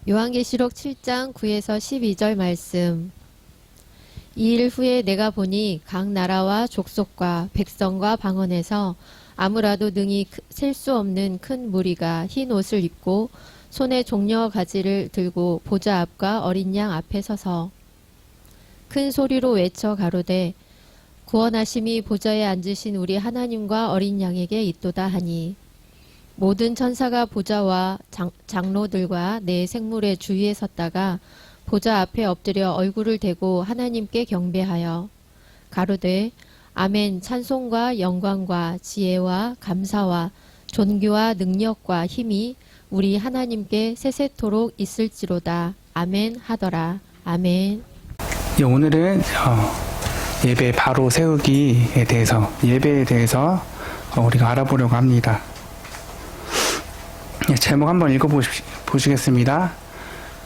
요한계시록 7장 9에서 12절 말씀. 이 일 후에 내가 보니 각 나라와 족속과 백성과 방언에서 아무라도 능히 셀 수 없는 큰 무리가 흰 옷을 입고 손에 종려 가지를 들고 보좌 앞과 어린 양 앞에 서서 큰 소리로 외쳐 가로되 구원하심이 보좌에 앉으신 우리 하나님과 어린 양에게 있도다 하니 모든 천사가 보좌와 장로들과 네 생물의 주위에 섰다가 보좌 앞에 엎드려 얼굴을 대고 하나님께 경배하여 가로되 아멘. 찬송과 영광과 지혜와 감사와 존귀와 능력과 힘이 우리 하나님께 세세토록 있을지로다. 아멘 하더라. 아멘. 예, 오늘은 예배 바로 세우기에 대해서, 예배에 대해서 우리가 알아보려고 합니다. 예, 제목 한번 읽어보시겠습니다.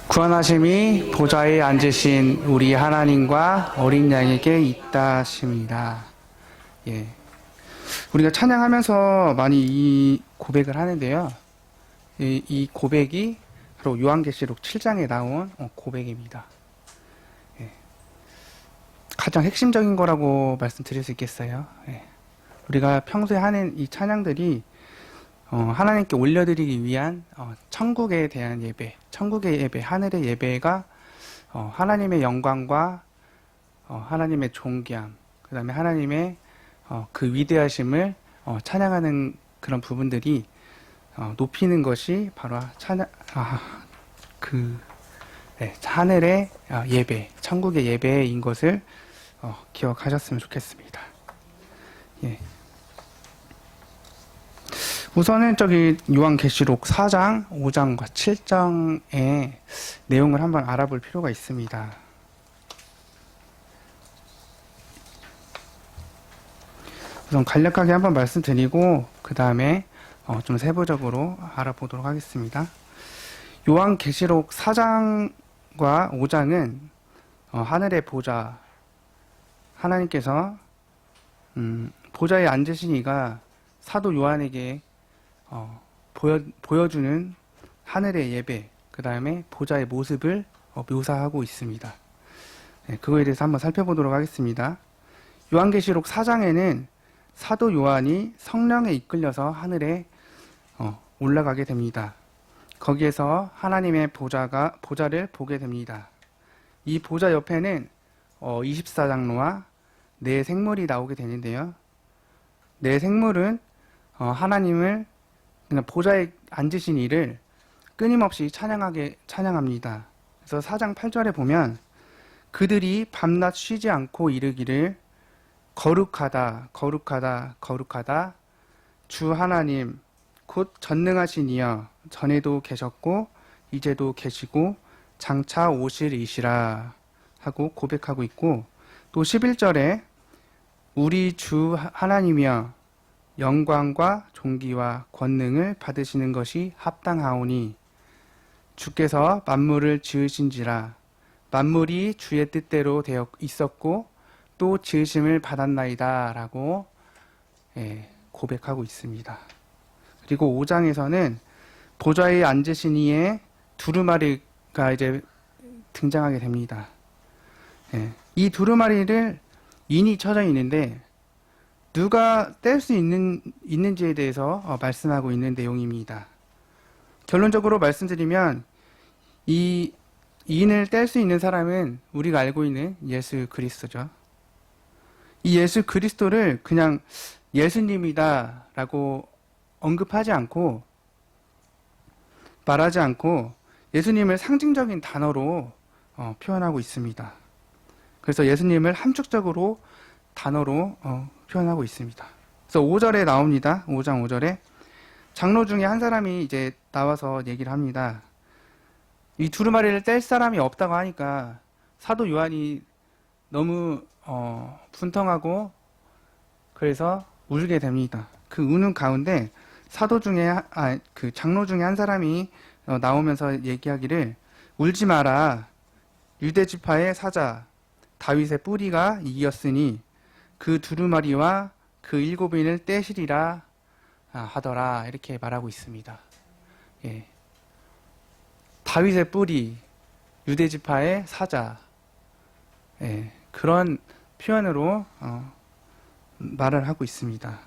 구원하심이 보좌에 앉으신 우리 하나님과 어린 양에게 있다 하십니다. 예, 우리가 찬양하면서 많이 이 고백을 하는데요. 이 고백이 바로 요한계시록 7장에 나온 고백입니다. 예, 가장 핵심적인 거라고 말씀드릴 수 있겠어요. 예, 우리가 평소에 하는 이 찬양들이 하나님께 올려드리기 위한 천국에 대한 예배, 천국의 예배, 하늘의 예배가 하나님의 영광과 하나님의 존귀함, 그 다음에 하나님의 그 위대하심을 찬양하는 그런 부분들이 높이는 것이 바로 하늘의 예배, 천국의 예배인 것을 기억하셨으면 좋겠습니다. 예. 우선은 요한계시록 4장, 5장과 7장의 내용을 한번 알아볼 필요가 있습니다. 우선 간략하게 한번 말씀드리고 그 다음에 좀 세부적으로 알아보도록 하겠습니다. 요한계시록 4장과 5장은 하늘의 보좌, 하나님께서 보좌에 앉으신 이가 사도 요한에게 보여주는 하늘의 예배, 그 다음에 보좌의 모습을 묘사하고 있습니다. 네, 그거에 대해서 한번 살펴보도록 하겠습니다. 요한계시록 4장에는 사도 요한이 성령에 이끌려서 하늘에 올라가게 됩니다. 거기에서 하나님의 보좌를 보게 됩니다. 이 보좌 옆에는 24장로와 네 생물이 나오게 되는데요. 네 생물은 하나님을, 그냥 보좌에 앉으신 이를 끊임없이 찬양합니다. 그래서 4장 8절에 보면 그들이 밤낮 쉬지 않고 이르기를 거룩하다, 거룩하다, 거룩하다. 주 하나님, 곧 전능하신 이여, 전에도 계셨고 이제도 계시고 장차 오실 이시라 하고 고백하고 있고, 또 11절에 우리 주 하나님이여 영광과 존귀와 권능을 받으시는 것이 합당하오니 주께서 만물을 지으신지라 만물이 주의 뜻대로 되어 있었고 또 지으심을 받았나이다 라고 고백하고 있습니다. 그리고 5장에서는 보좌에 앉으신 이의 두루마리가 이제 등장하게 됩니다. 이 두루마리를 인이 쳐져 있는데 누가 뗄 수 있는지에 대해서 말씀하고 있는 내용입니다. 결론적으로 말씀드리면 이 인을 뗄 수 있는 사람은 우리가 알고 있는 예수 그리스도죠. 이 예수 그리스도를 그냥 예수님이다 라고 언급하지 않고 말하지 않고 예수님을 상징적인 단어로 표현하고 있습니다. 그래서 예수님을 함축적으로 단어로 표현하고 있습니다. 그래서 5절에 나옵니다. 5장 5절에 장로 중에 한 사람이 이제 나와서 얘기를 합니다. 이 두루마리를 뗄 사람이 없다고 하니까 사도 요한이 너무 분통하고 그래서 울게 됩니다. 그 우는 가운데 사도 중에 그 장로 중에 한 사람이 나오면서 얘기하기를 울지 마라. 유대 지파의 사자 다윗의 뿌리가 이겼으니 그 두루마리와 그 7인을 떼시리라 하더라 이렇게 말하고 있습니다. 예. 다윗의 뿌리, 유대 지파의 사자, 예, 그런 표현으로 말을 하고 있습니다.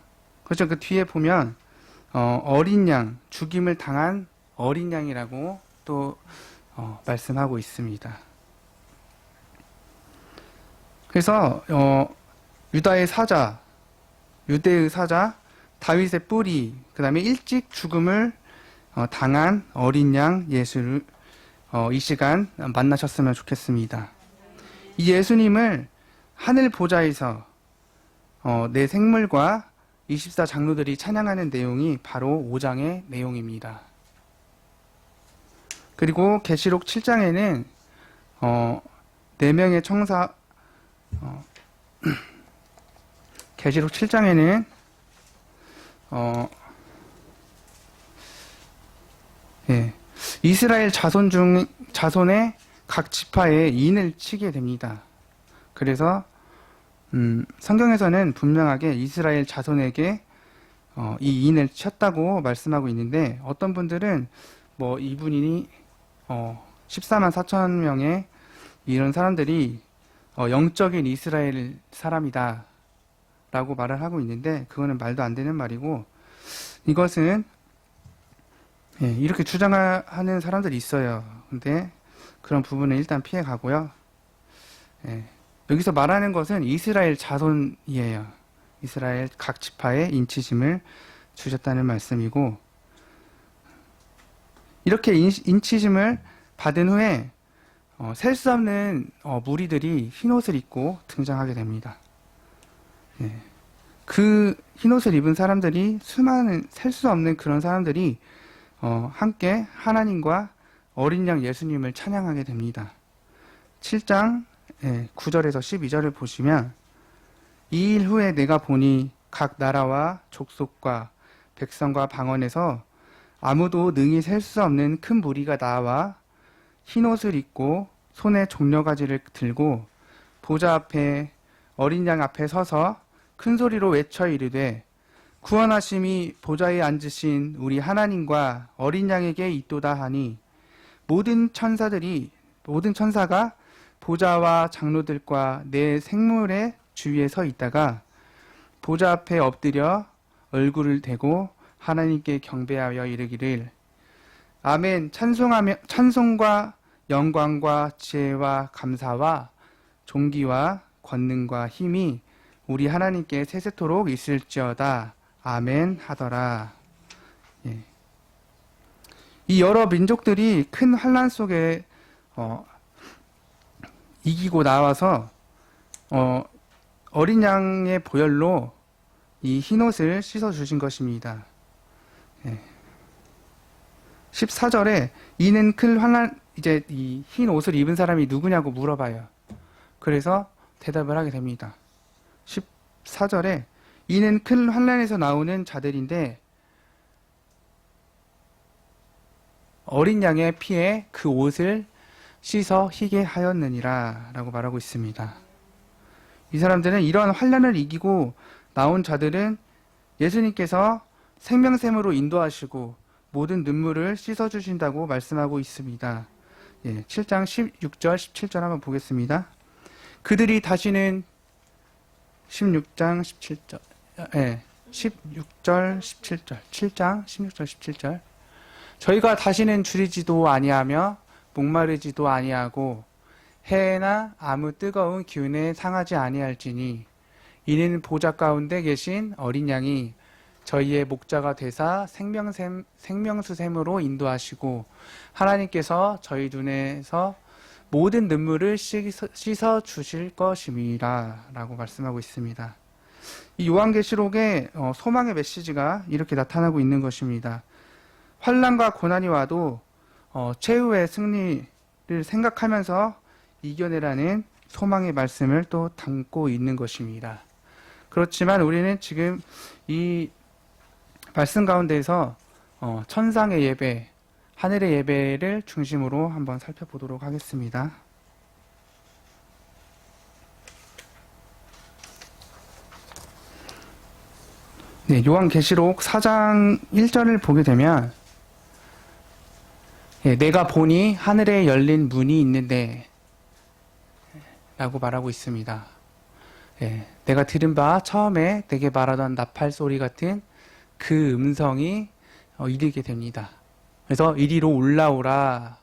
그렇죠. 그 뒤에 보면 어린 양, 죽임을 당한 어린 양이라고 또 말씀하고 있습니다. 그래서 유다의 사자, 유대의 사자, 다윗의 뿌리, 그 다음에 일찍 죽음을 당한 어린 양 예수를 이 시간 만나셨으면 좋겠습니다. 이 예수님을 하늘 보좌에서 내 생물과 24 장로들이 찬양하는 내용이 바로 5장의 내용입니다. 그리고 계시록 7장에는 4명의 청사 계시록 7장에는 이스라엘 자손의 각 지파에 인을 치게 됩니다. 그래서 성경에서는 분명하게 이스라엘 자손에게 이 인을 쳤다고 말씀하고 있는데, 어떤 분들은 뭐 이분이 14만 4천 명의 이런 사람들이 영적인 이스라엘 사람이다 라고 말을 하고 있는데, 그거는 말도 안 되는 말이고, 이것은 이렇게 주장하는 사람들이 있어요. 근데 그런 부분은 일단 피해 가고요. 여기서 말하는 것은 이스라엘 자손이에요. 이스라엘 각 지파에 인치심을 주셨다는 말씀이고, 이렇게 인치심을 받은 후에 셀 수 없는 무리들이 흰옷을 입고 등장하게 됩니다. 그 흰옷을 입은 사람들이 수많은 셀 수 없는 그런 사람들이 함께 하나님과 어린 양 예수님을 찬양하게 됩니다. 7장 9절에서 12절을 보시면, 이 일 후에 내가 보니 각 나라와 족속과 백성과 방언에서 아무도 능히 셀 수 없는 큰 무리가 나와 흰옷을 입고 손에 종려가지를 들고 보좌 앞에 어린 양 앞에 서서 큰 소리로 외쳐 이르되, 구원하심이 보좌에 앉으신 우리 하나님과 어린 양에게 있도다 하니, 모든 천사가 보좌와 장로들과 내 생물의 주위에 서 있다가 보좌 앞에 엎드려 얼굴을 대고 하나님께 경배하여 이르기를, 아멘. 찬송과 영광과 지혜와 감사와 존귀와 권능과 힘이 우리 하나님께 세세토록 있을지어다. 아멘 하더라. 이 여러 민족들이 큰 환난 속에 이기고 나와서 어린 양의 보혈로 이 흰옷을 씻어 주신 것입니다. 14절에 이는 큰 환난, 이제 이 흰 옷을 입은 사람이 누구냐고 물어봐요. 그래서 대답을 하게 됩니다. 14절에 이는 큰 환난에서 나오는 자들인데, 어린 양의 피에 그 옷을 씻어 희게 하였느니라 라고 말하고 있습니다. 이 사람들은 이러한 환난을 이기고 나온 자들은 예수님께서 생명샘으로 인도하시고 모든 눈물을 씻어주신다고 말씀하고 있습니다. 7장 16절 17절 한번 보겠습니다. 그들이 다시는 16장 17절 16절 17절 7장 16절 17절 저희가 다시는 줄이지도 아니하며 목마르지도 아니하고 해나 아무 뜨거운 기운에 상하지 아니할지니, 이는 보좌 가운데 계신 어린 양이 저희의 목자가 되사 생명수샘으로 인도하시고 하나님께서 저희 눈에서 모든 눈물을 씻어 주실 것임이라 라고 말씀하고 있습니다. 이 요한계시록의 소망의 메시지가 이렇게 나타나고 있는 것입니다. 환난과 고난이 와도 최후의 승리를 생각하면서 이겨내라는 소망의 말씀을 또 담고 있는 것입니다. 그렇지만 우리는 지금 이 말씀 가운데에서 천상의 예배, 하늘의 예배를 중심으로 한번 살펴보도록 하겠습니다. 요한계시록 4장 1절을 보게 되면, 예, 내가 보니 하늘에 열린 문이 있는데 라고 말하고 있습니다. 예, 내가 들은 바 처음에 내게 말하던 나팔 소리 같은 그 음성이 이르게 됩니다. 그래서 이리로 올라오라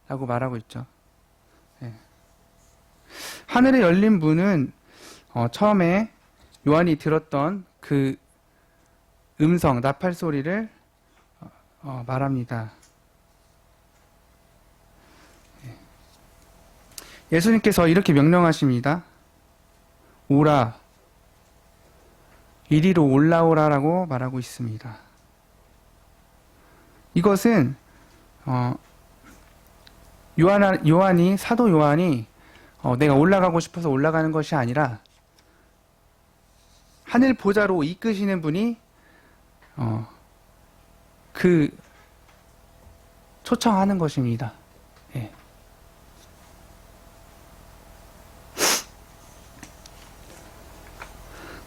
라고 말하고 있죠. 예. 하늘에 열린 문은 처음에 요한이 들었던 그 음성, 나팔 소리를 말합니다. 예수님께서 이렇게 명령하십니다. 오라, 이리로 올라오라라고 말하고 있습니다. 이것은 사도 요한이 내가 올라가고 싶어서 올라가는 것이 아니라 하늘 보좌로 이끄시는 분이 그 초청하는 것입니다. 예.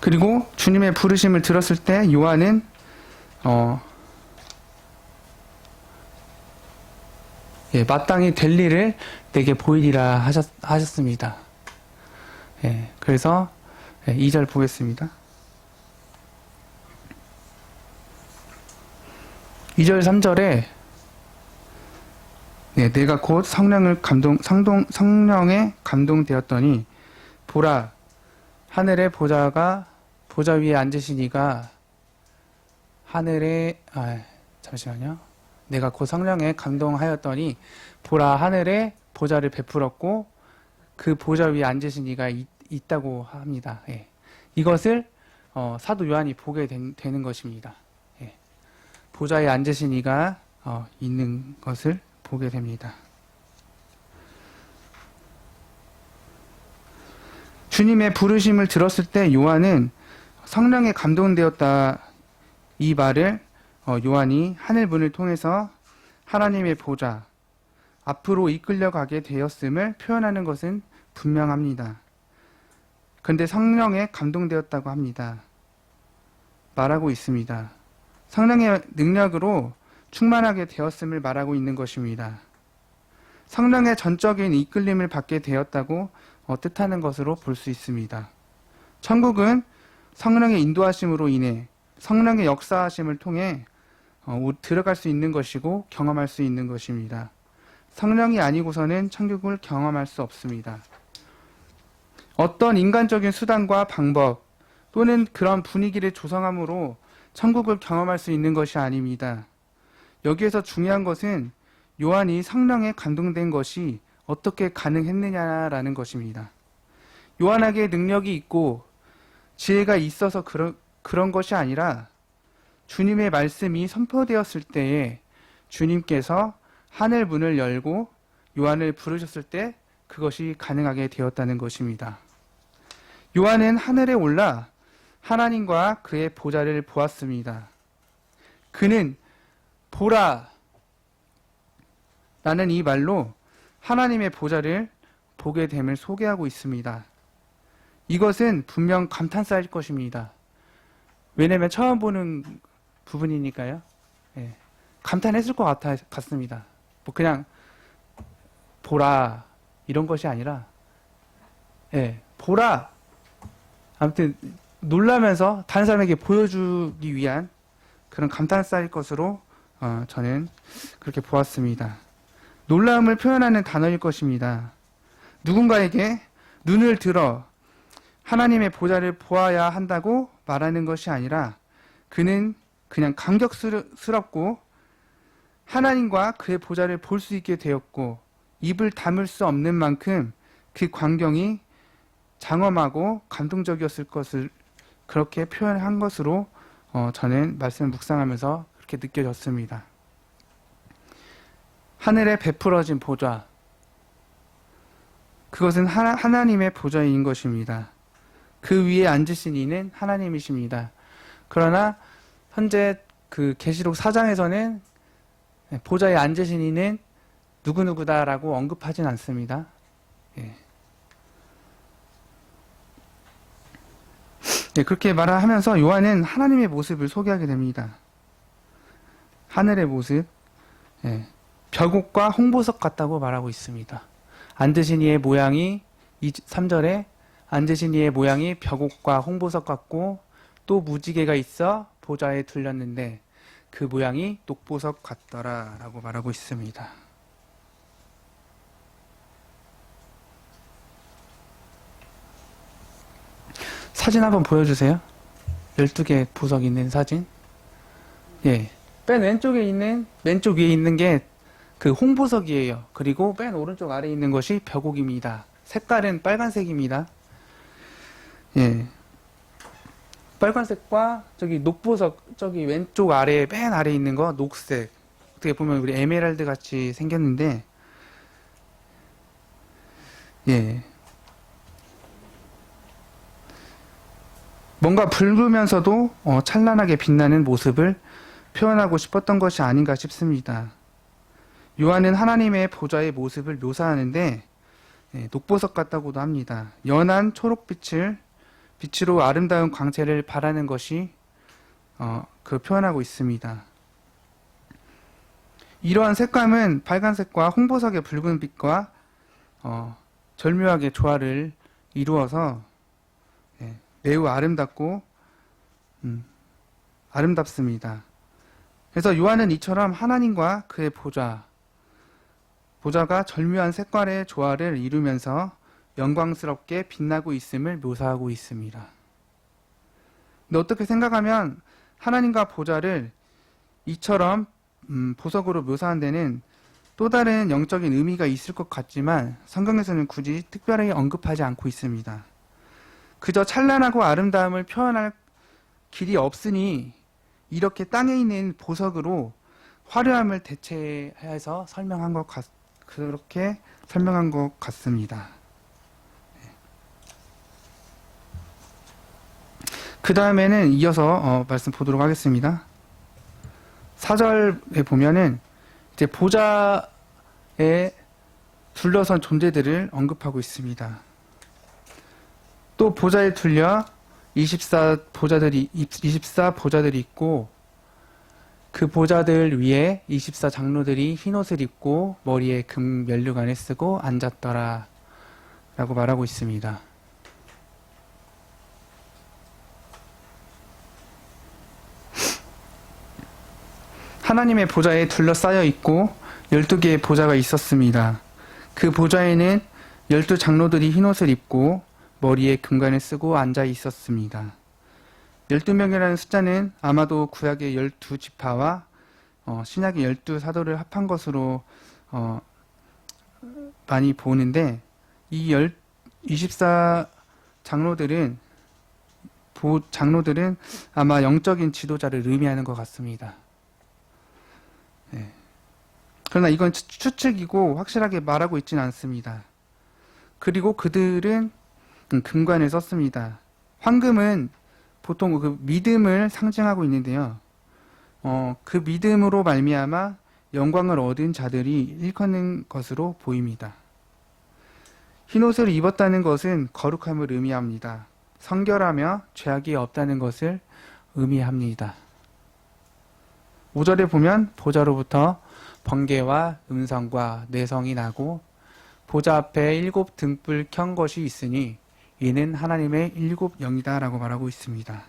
그리고 주님의 부르심을 들었을 때 요한은 마땅히 될 일을 내게 보이리라 하셨습니다. 예, 그래서 2절 보겠습니다. 2절 3절에 내가 곧 성령에 감동되었더니 보라 하늘의 보좌 위에 앉으신 이가 내가 곧 성령에 감동하였더니 보라 하늘에 보좌를 베풀었고 그 보좌 위에 앉으신 이가 있다고 합니다. 예. 이것을 사도 요한이 보게 되는 것입니다. 예. 보좌에 앉으신 이가 있는 것을 보게 됩니다. 주님의 부르심을 들었을 때 요한은 성령에 감동되었다 이 말을 요한이 하늘문을 통해서 하나님의 보좌 앞으로 이끌려가게 되었음을 표현하는 것은 분명합니다. 그런데 성령에 감동되었다고 합니다. 말하고 있습니다. 성령의 능력으로 충만하게 되었음을 말하고 있는 것입니다. 성령의 전적인 이끌림을 받게 되었다고 뜻하는 것으로 볼 수 있습니다. 천국은 성령의 인도하심으로 인해 성령의 역사하심을 통해 들어갈 수 있는 것이고 경험할 수 있는 것입니다. 성령이 아니고서는 천국을 경험할 수 없습니다. 어떤 인간적인 수단과 방법 또는 그런 분위기를 조성함으로 천국을 경험할 수 있는 것이 아닙니다. 여기에서 중요한 것은 요한이 성령에 감동된 것이 어떻게 가능했느냐라는 것입니다. 요한에게 능력이 있고 지혜가 있어서 그런 것이 아니라 주님의 말씀이 선포되었을 때에 주님께서 하늘 문을 열고 요한을 부르셨을 때 그것이 가능하게 되었다는 것입니다. 요한은 하늘에 올라 하나님과 그의 보좌를 보았습니다. 그는 보라 라는 이 말로 하나님의 보좌를 보게 됨을 소개하고 있습니다. 이것은 분명 감탄사일 것입니다. 왜냐하면 처음 보는 부분이니까요. 예, 감탄했을 것 같습니다. 뭐 그냥 보라 이런 것이 아니라 보라 아무튼 놀라면서 다른 사람에게 보여주기 위한 그런 감탄사일 것으로 저는 그렇게 보았습니다. 놀라움을 표현하는 단어일 것입니다. 누군가에게 눈을 들어 하나님의 보좌를 보아야 한다고 말하는 것이 아니라 그는 그냥 감격스럽고 하나님과 그의 보좌를 볼 수 있게 되었고 입을 다물 수 없는 만큼 그 광경이 장엄하고 감동적이었을 것을 그렇게 표현한 것으로 저는 말씀을 묵상하면서 그렇게 느껴졌습니다. 하늘에 베풀어진 보좌, 그것은 하나님의 보좌인 것입니다. 그 위에 앉으신 이는 하나님이십니다. 그러나 현재 그 계시록 4장에서는 보좌에 앉으신 이는 누구누구다라고 언급하진 않습니다. 그렇게 말하면서 요한은 하나님의 모습을 소개하게 됩니다. 하늘의 모습, 벽옥과 홍보석 같다고 말하고 있습니다. 앉으신 이의 모양이 3절에 앉으신 이의 모양이 벽옥과 홍보석 같고 또 무지개가 있어 보좌에 둘렸는데 그 모양이 녹보석 같더라 라고 말하고 있습니다. 사진 한번 보여주세요. 12개 보석 있는 사진. 예. 맨 왼쪽 위에 있는 게 그 홍보석이에요. 그리고 맨 오른쪽 아래에 있는 것이 벽옥입니다. 색깔은 빨간색입니다. 예. 빨간색과 저기 녹보석, 저기 왼쪽 아래, 맨 아래에 있는 거 녹색. 어떻게 보면 우리 에메랄드 같이 생겼는데, 예. 뭔가 붉으면서도 찬란하게 빛나는 모습을 표현하고 싶었던 것이 아닌가 싶습니다. 요한은 하나님의 보좌의 모습을 묘사하는데 녹보석 같다고도 합니다. 연한 빛으로 아름다운 광채를 발하는 것이 그 표현하고 있습니다. 이러한 색감은 빨간색과 홍보석의 붉은 빛과 절묘하게 조화를 이루어서 매우 아름답고 아름답습니다. 그래서 요한은 이처럼 하나님과 그의 보좌가 절묘한 색깔의 조화를 이루면서 영광스럽게 빛나고 있음을 묘사하고 있습니다. 근데 어떻게 생각하면 하나님과 보좌를 이처럼 보석으로 묘사한 데는 또 다른 영적인 의미가 있을 것 같지만 성경에서는 굳이 특별하게 언급하지 않고 있습니다. 그저 찬란하고 아름다움을 표현할 길이 없으니 이렇게 땅에 있는 보석으로 화려함을 대체해서 그렇게 설명한 것 같습니다. 그 다음에는 이어서 말씀 보도록 하겠습니다. 4절에 보면은 이제 보좌에 둘러선 존재들을 언급하고 있습니다. 또 보좌에 둘려 24 보좌들이 있고 그 보좌들 위에 24 장로들이 흰옷을 입고 머리에 금 면류관을 쓰고 앉았더라 라고 말하고 있습니다. 하나님의 보좌에 둘러싸여 있고 12개의 보좌가 있었습니다. 그 보좌에는 12 장로들이 흰옷을 입고 머리에 금관을 쓰고 앉아 있었습니다. 12명이라는 숫자는 아마도 구약의 12지파와 신약의 12사도를 합한 것으로 많이 보는데 이 24 장로들은 아마 영적인 지도자를 의미하는 것 같습니다. 네. 그러나 이건 추측이고 확실하게 말하고 있지는 않습니다. 그리고 그들은 금관을 썼습니다. 황금은 보통 그 믿음을 상징하고 있는데요. 그 믿음으로 말미암아 영광을 얻은 자들이 일컫는 것으로 보입니다. 흰옷을 입었다는 것은 거룩함을 의미합니다. 성결하며 죄악이 없다는 것을 의미합니다. 5절에 보면 보좌로부터 번개와 음성과 내성이 나고 보좌 앞에 7 등불 켠 것이 있으니 이는 하나님의 7 영이다 라고 말하고 있습니다.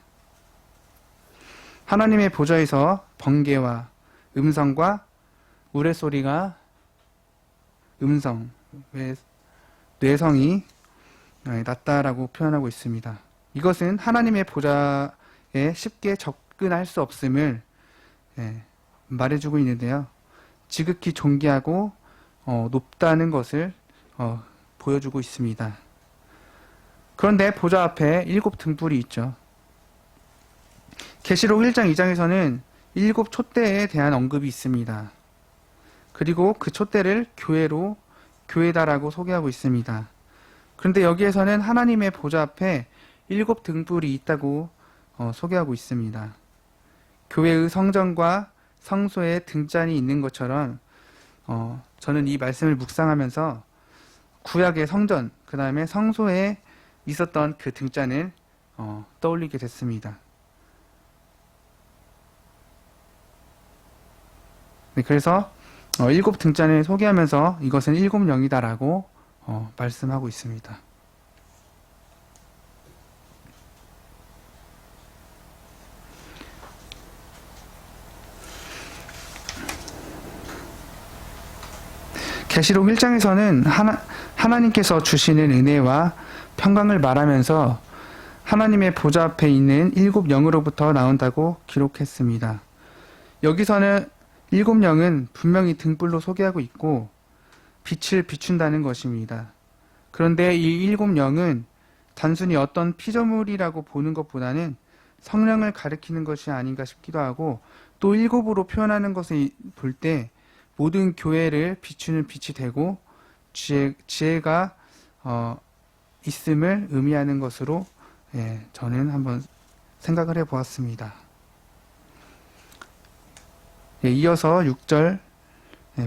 하나님의 보좌에서 번개와 음성과 우레소리가 뇌성이 났다라고 표현하고 있습니다. 이것은 하나님의 보좌에 쉽게 접근할 수 없음을 말해주고 있는데요. 지극히 존귀하고 높다는 것을 보여주고 있습니다. 그런데 보좌 앞에 7 등불이 있죠. 계시록 1장 2장에서는 7 촛대에 대한 언급이 있습니다. 그리고 그 촛대를 교회다라고 소개하고 있습니다. 그런데 여기에서는 하나님의 보좌 앞에 7 등불이 있다고 소개하고 있습니다. 교회의 성전과 성소에 등잔이 있는 것처럼 저는 이 말씀을 묵상하면서 구약의 성전, 그 다음에 성소에 있었던 그 등잔을 떠올리게 됐습니다. 네, 그래서 일곱 등잔을 소개하면서 이것은 일곱 영이다라고 말씀하고 있습니다. 계시록 1장에서는 하나님께서 주시는 은혜와 평강을 말하면서 하나님의 보좌 앞에 있는 일곱 영으로부터 나온다고 기록했습니다. 여기서는 일곱 영은 분명히 등불로 소개하고 있고 빛을 비춘다는 것입니다. 그런데 이 일곱 영은 단순히 어떤 피조물이라고 보는 것보다는 성령을 가리키는 것이 아닌가 싶기도 하고, 또 일곱으로 표현하는 것을 볼 때 모든 교회를 비추는 빛이 되고 지혜가 있음을 의미하는 것으로 저는 한번 생각을 해보았습니다. 이어서 6절,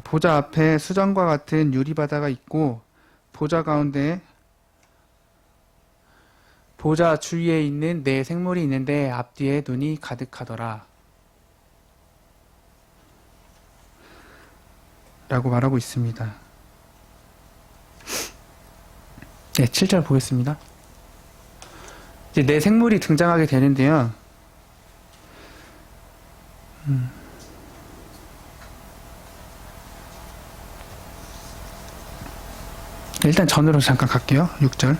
보좌 앞에 수정과 같은 유리바다가 있고 보좌 가운데 보좌 주위에 있는 네 생물이 있는데 앞뒤에 눈이 가득하더라 라고 말하고 있습니다. 7절 보겠습니다. 이제 네 생물이 등장하게 되는데요. 일단 전으로 잠깐 갈게요. 6절.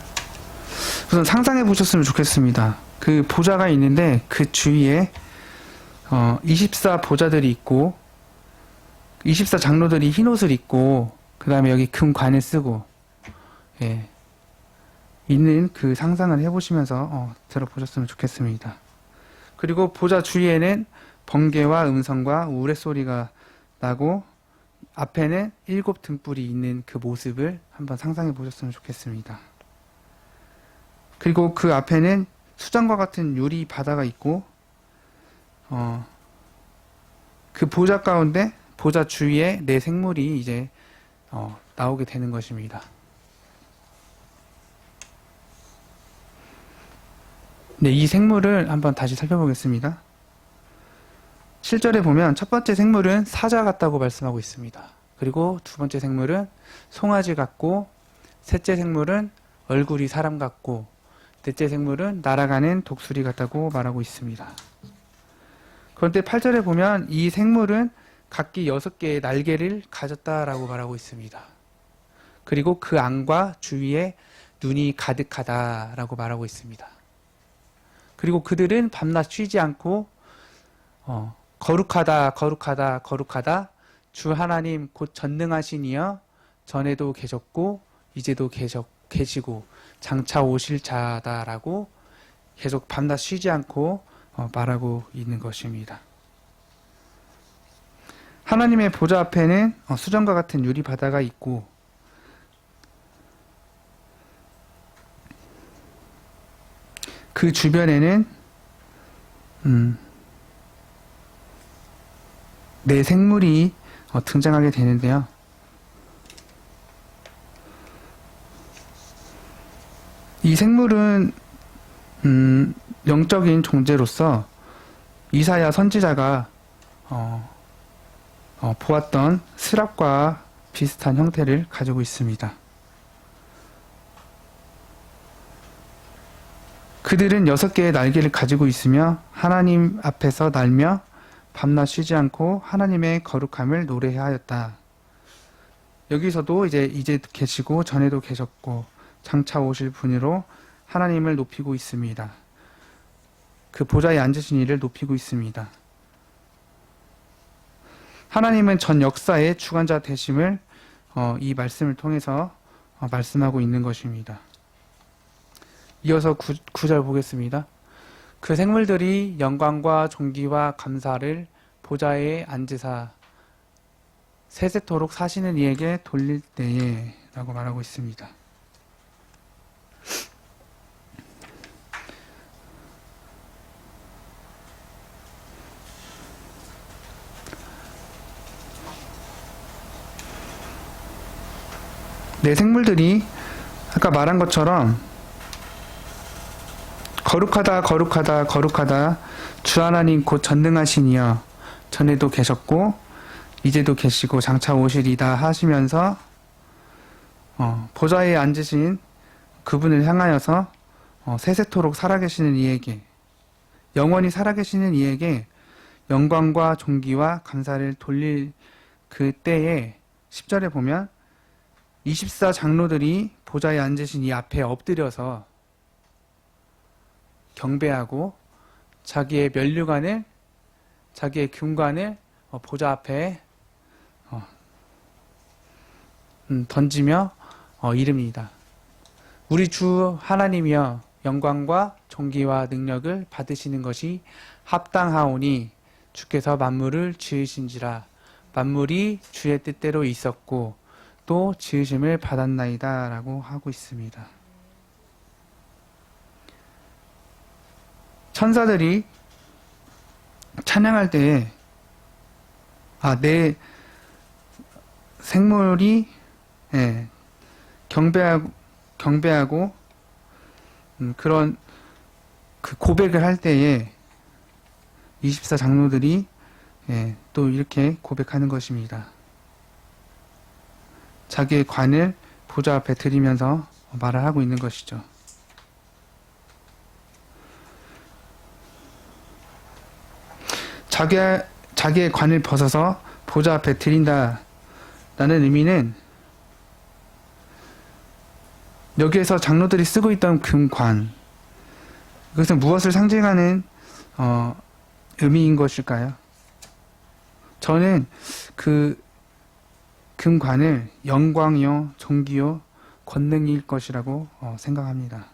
우선 상상해 보셨으면 좋겠습니다. 그 보좌가 있는데 그 주위에 24 보좌들이 있고 24 장로들이 흰 옷을 입고 그 다음에 여기 금 관을 쓰고 있는 그 상상을 해보시면서 들어보셨으면 좋겠습니다. 그리고 보좌 주위에는 번개와 음성과 우레소리가 나고 앞에는 일곱 등불이 있는 그 모습을 한번 상상해 보셨으면 좋겠습니다. 그리고 그 앞에는 수정과 같은 유리 바다가 있고 그 보좌 가운데 보좌 주위에 네 생물이 이제 나오게 되는 것입니다. 이 생물을 한번 다시 살펴보겠습니다. 7절에 보면 첫 번째 생물은 사자 같다고 말씀하고 있습니다. 그리고 두 번째 생물은 송아지 같고, 셋째 생물은 얼굴이 사람 같고, 넷째 생물은 날아가는 독수리 같다고 말하고 있습니다. 그런데 8절에 보면 이 생물은 각기 6개의 날개를 가졌다라고 말하고 있습니다. 그리고 그 안과 주위에 눈이 가득하다라고 말하고 있습니다. 그리고 그들은 밤낮 쉬지 않고 거룩하다 거룩하다 거룩하다 주 하나님 곧 전능하신 이여 전에도 계셨고 이제도 계시고 장차 오실 자다라고 계속 밤낮 쉬지 않고 말하고 있는 것입니다. 하나님의 보좌 앞에는 수정과 같은 유리 바다가 있고 그 주변에는 네 생물이 등장하게 되는데요. 이 생물은 영적인 존재로서 이사야 선지자가 보았던 스랍과 비슷한 형태를 가지고 있습니다. 그들은 6개의 날개를 가지고 있으며 하나님 앞에서 날며 밤낮 쉬지 않고 하나님의 거룩함을 노래하였다. 여기서도 이제 계시고 전에도 계셨고 장차 오실 분으로 하나님을 높이고 있습니다. 그 보좌에 앉으신 이를 높이고 있습니다. 하나님은 전 역사의 주관자 되심을 이 말씀을 통해서 말씀하고 있는 것입니다. 이어서 9절 보겠습니다. 그 생물들이 영광과 존귀와 감사를 보좌에 앉으사 세세토록 사시는 이에게 돌릴 때에 라고 말하고 있습니다. 네 생물들이 아까 말한 것처럼 거룩하다 거룩하다 거룩하다 주 하나님 곧 전능하신 이여 전에도 계셨고 이제도 계시고 장차 오시리다 하시면서 보좌에 앉으신 그분을 향하여서 세세토록 살아계시는 이에게, 영원히 살아계시는 이에게 영광과 존귀와 감사를 돌릴 그때에 10절에 보면 24 장로들이 보좌에 앉으신 이 앞에 엎드려서 경배하고 자기의 면류관을, 자기의 금관을 보좌 앞에 던지며 이릅니다. 우리 주 하나님이여, 영광과 존귀와 능력을 받으시는 것이 합당하오니 주께서 만물을 지으신지라. 만물이 주의 뜻대로 있었고 또 지으심을 받았나이다 라고 하고 있습니다. 천사들이 찬양할 때에 내 생물이 경배하고 그런 그 고백을 할 때에 24 장로들이 또 이렇게 고백하는 것입니다. 자기의 관을 보좌 앞에 드리면서 말을 하고 있는 것이죠. 자기의 관을 벗어서 보좌 앞에 드린다라는 의미는, 여기에서 장로들이 쓰고 있던 금관, 이것은 무엇을 상징하는 의미인 것일까요? 저는 그 금관을 영광이요, 존귀요, 권능일 것이라고 생각합니다.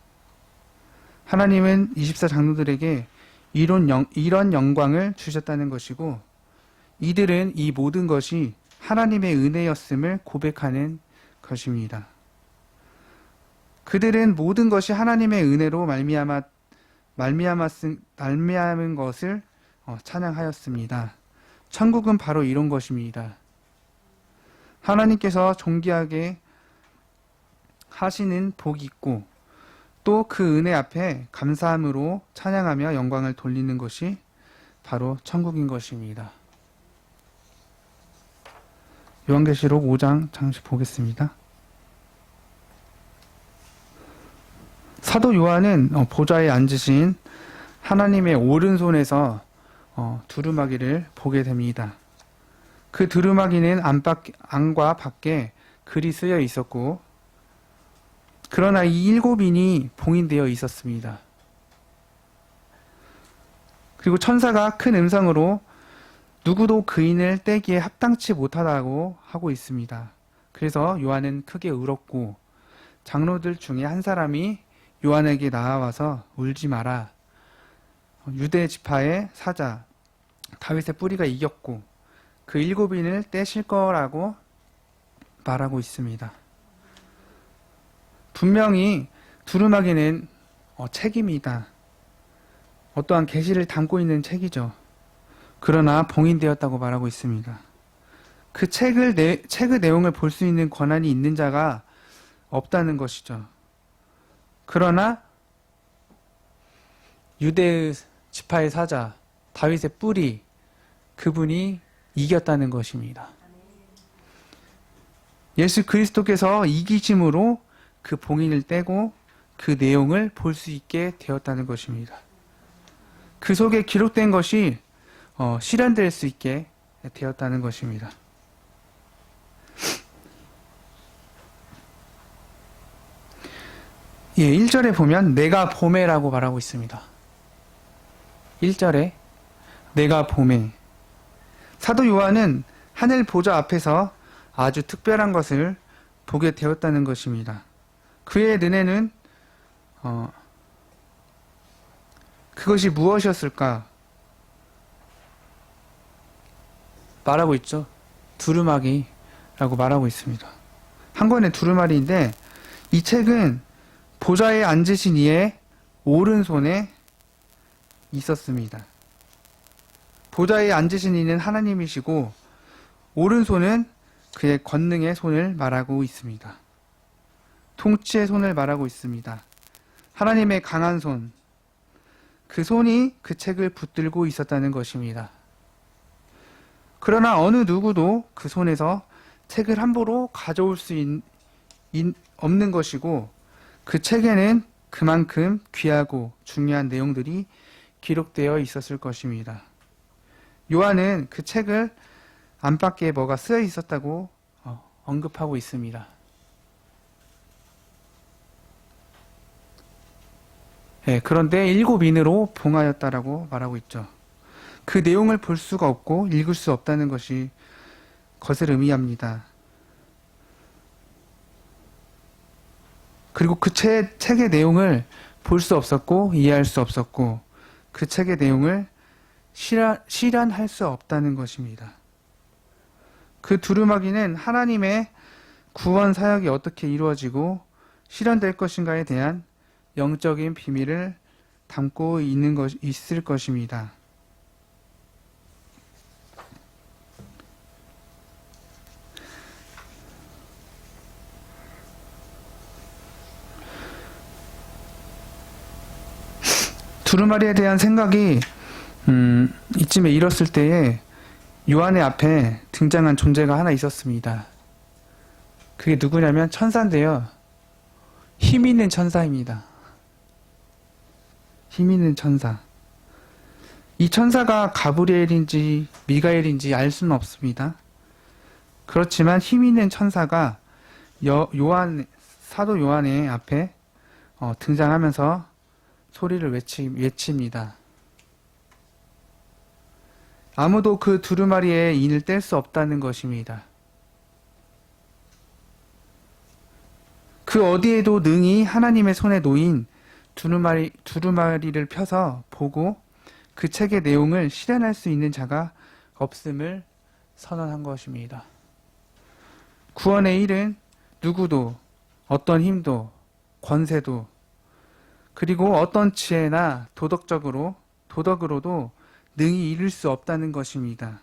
하나님은 24 장로들에게 이런 영광을 주셨다는 것이고, 이들은 이 모든 것이 하나님의 은혜였음을 고백하는 것입니다. 그들은 모든 것이 하나님의 은혜로 말미암은 것을 찬양하였습니다. 천국은 바로 이런 것입니다. 하나님께서 존귀하게 하시는 복이 있고 또 그 은혜 앞에 감사함으로 찬양하며 영광을 돌리는 것이 바로 천국인 것입니다. 요한계시록 5장 잠시 보겠습니다. 사도 요한은 보좌에 앉으신 하나님의 오른손에서 두루마기를 보게 됩니다. 그 두루마기는 안과 밖에 글이 쓰여 있었고, 그러나 이 7인이 봉인되어 있었습니다. 그리고 천사가 큰 음성으로 누구도 그인을 떼기에 합당치 못하다고 하고 있습니다. 그래서 요한은 크게 울었고, 장로들 중에 한 사람이 요한에게 나와서 울지 마라. 유대 지파의 사자 다윗의 뿌리가 이겼고 그 7인을 떼실 거라고 말하고 있습니다. 분명히 두루마기는 책임이다. 어떠한 계시를 담고 있는 책이죠. 그러나 봉인되었다고 말하고 있습니다. 그 책의 내용을 볼 수 있는 권한이 있는 자가 없다는 것이죠. 그러나 유대 지파의 사자 다윗의 뿌리, 그분이 이겼다는 것입니다. 예수 그리스도께서 이기심으로 그 봉인을 떼고 그 내용을 볼 수 있게 되었다는 것입니다. 그 속에 기록된 것이 실현될 수 있게 되었다는 것입니다. 예, 1절에 보면 내가 보매라고 말하고 있습니다. 1절에 내가 보매. 사도 요한은 하늘 보좌 앞에서 아주 특별한 것을 보게 되었다는 것입니다. 그의 눈에는 그것이 무엇이었을까 말하고 있죠. 두루마기라고 말하고 있습니다. 한 권의 두루마리인데 이 책은 보좌에 앉으신 이의 오른손에 있었습니다. 보좌에 앉으신 이는 하나님이시고 오른손은 그의 권능의 손을 말하고 있습니다. 통치의 손을 말하고 있습니다. 하나님의 강한 손, 그 손이 그 책을 붙들고 있었다는 것입니다. 그러나 어느 누구도 그 손에서 책을 함부로 가져올 수 없는 것이고 그 책에는 그만큼 귀하고 중요한 내용들이 기록되어 있었을 것입니다. 요한은 그 책을 안팎에 뭐가 쓰여 있었다고 언급하고 있습니다. 그런데 7인으로 봉하였다라고 말하고 있죠. 그 내용을 볼 수가 없고 읽을 수 없다는 것을 의미합니다. 그리고 그 책의 내용을 볼 수 없었고 이해할 수 없었고 그 책의 내용을 실현할 수 없다는 것입니다. 그 두루마기는 하나님의 구원 사역이 어떻게 이루어지고 실현될 것인가에 대한 영적인 비밀을 담고 있을 것입니다. 두루마리에 대한 생각이 이쯤에 이뤘을 때에 요한의 앞에 등장한 존재가 하나 있었습니다. 그게 누구냐면 천사인데요. 힘 있는 천사입니다. 힘 있는 천사. 이 천사가 가브리엘인지 미가엘인지 알 수는 없습니다. 그렇지만 힘 있는 천사가 사도 요한의 앞에 등장하면서 소리를 외칩니다. 아무도 그 두루마리의 인을 뗄 수 없다는 것입니다. 그 어디에도 능히 하나님의 손에 놓인 두루마리를 펴서 보고 그 책의 내용을 실현할 수 있는 자가 없음을 선언한 것입니다. 구원의 일은 누구도 어떤 힘도 권세도 그리고 어떤 지혜나 도덕으로도 능히 이룰 수 없다는 것입니다.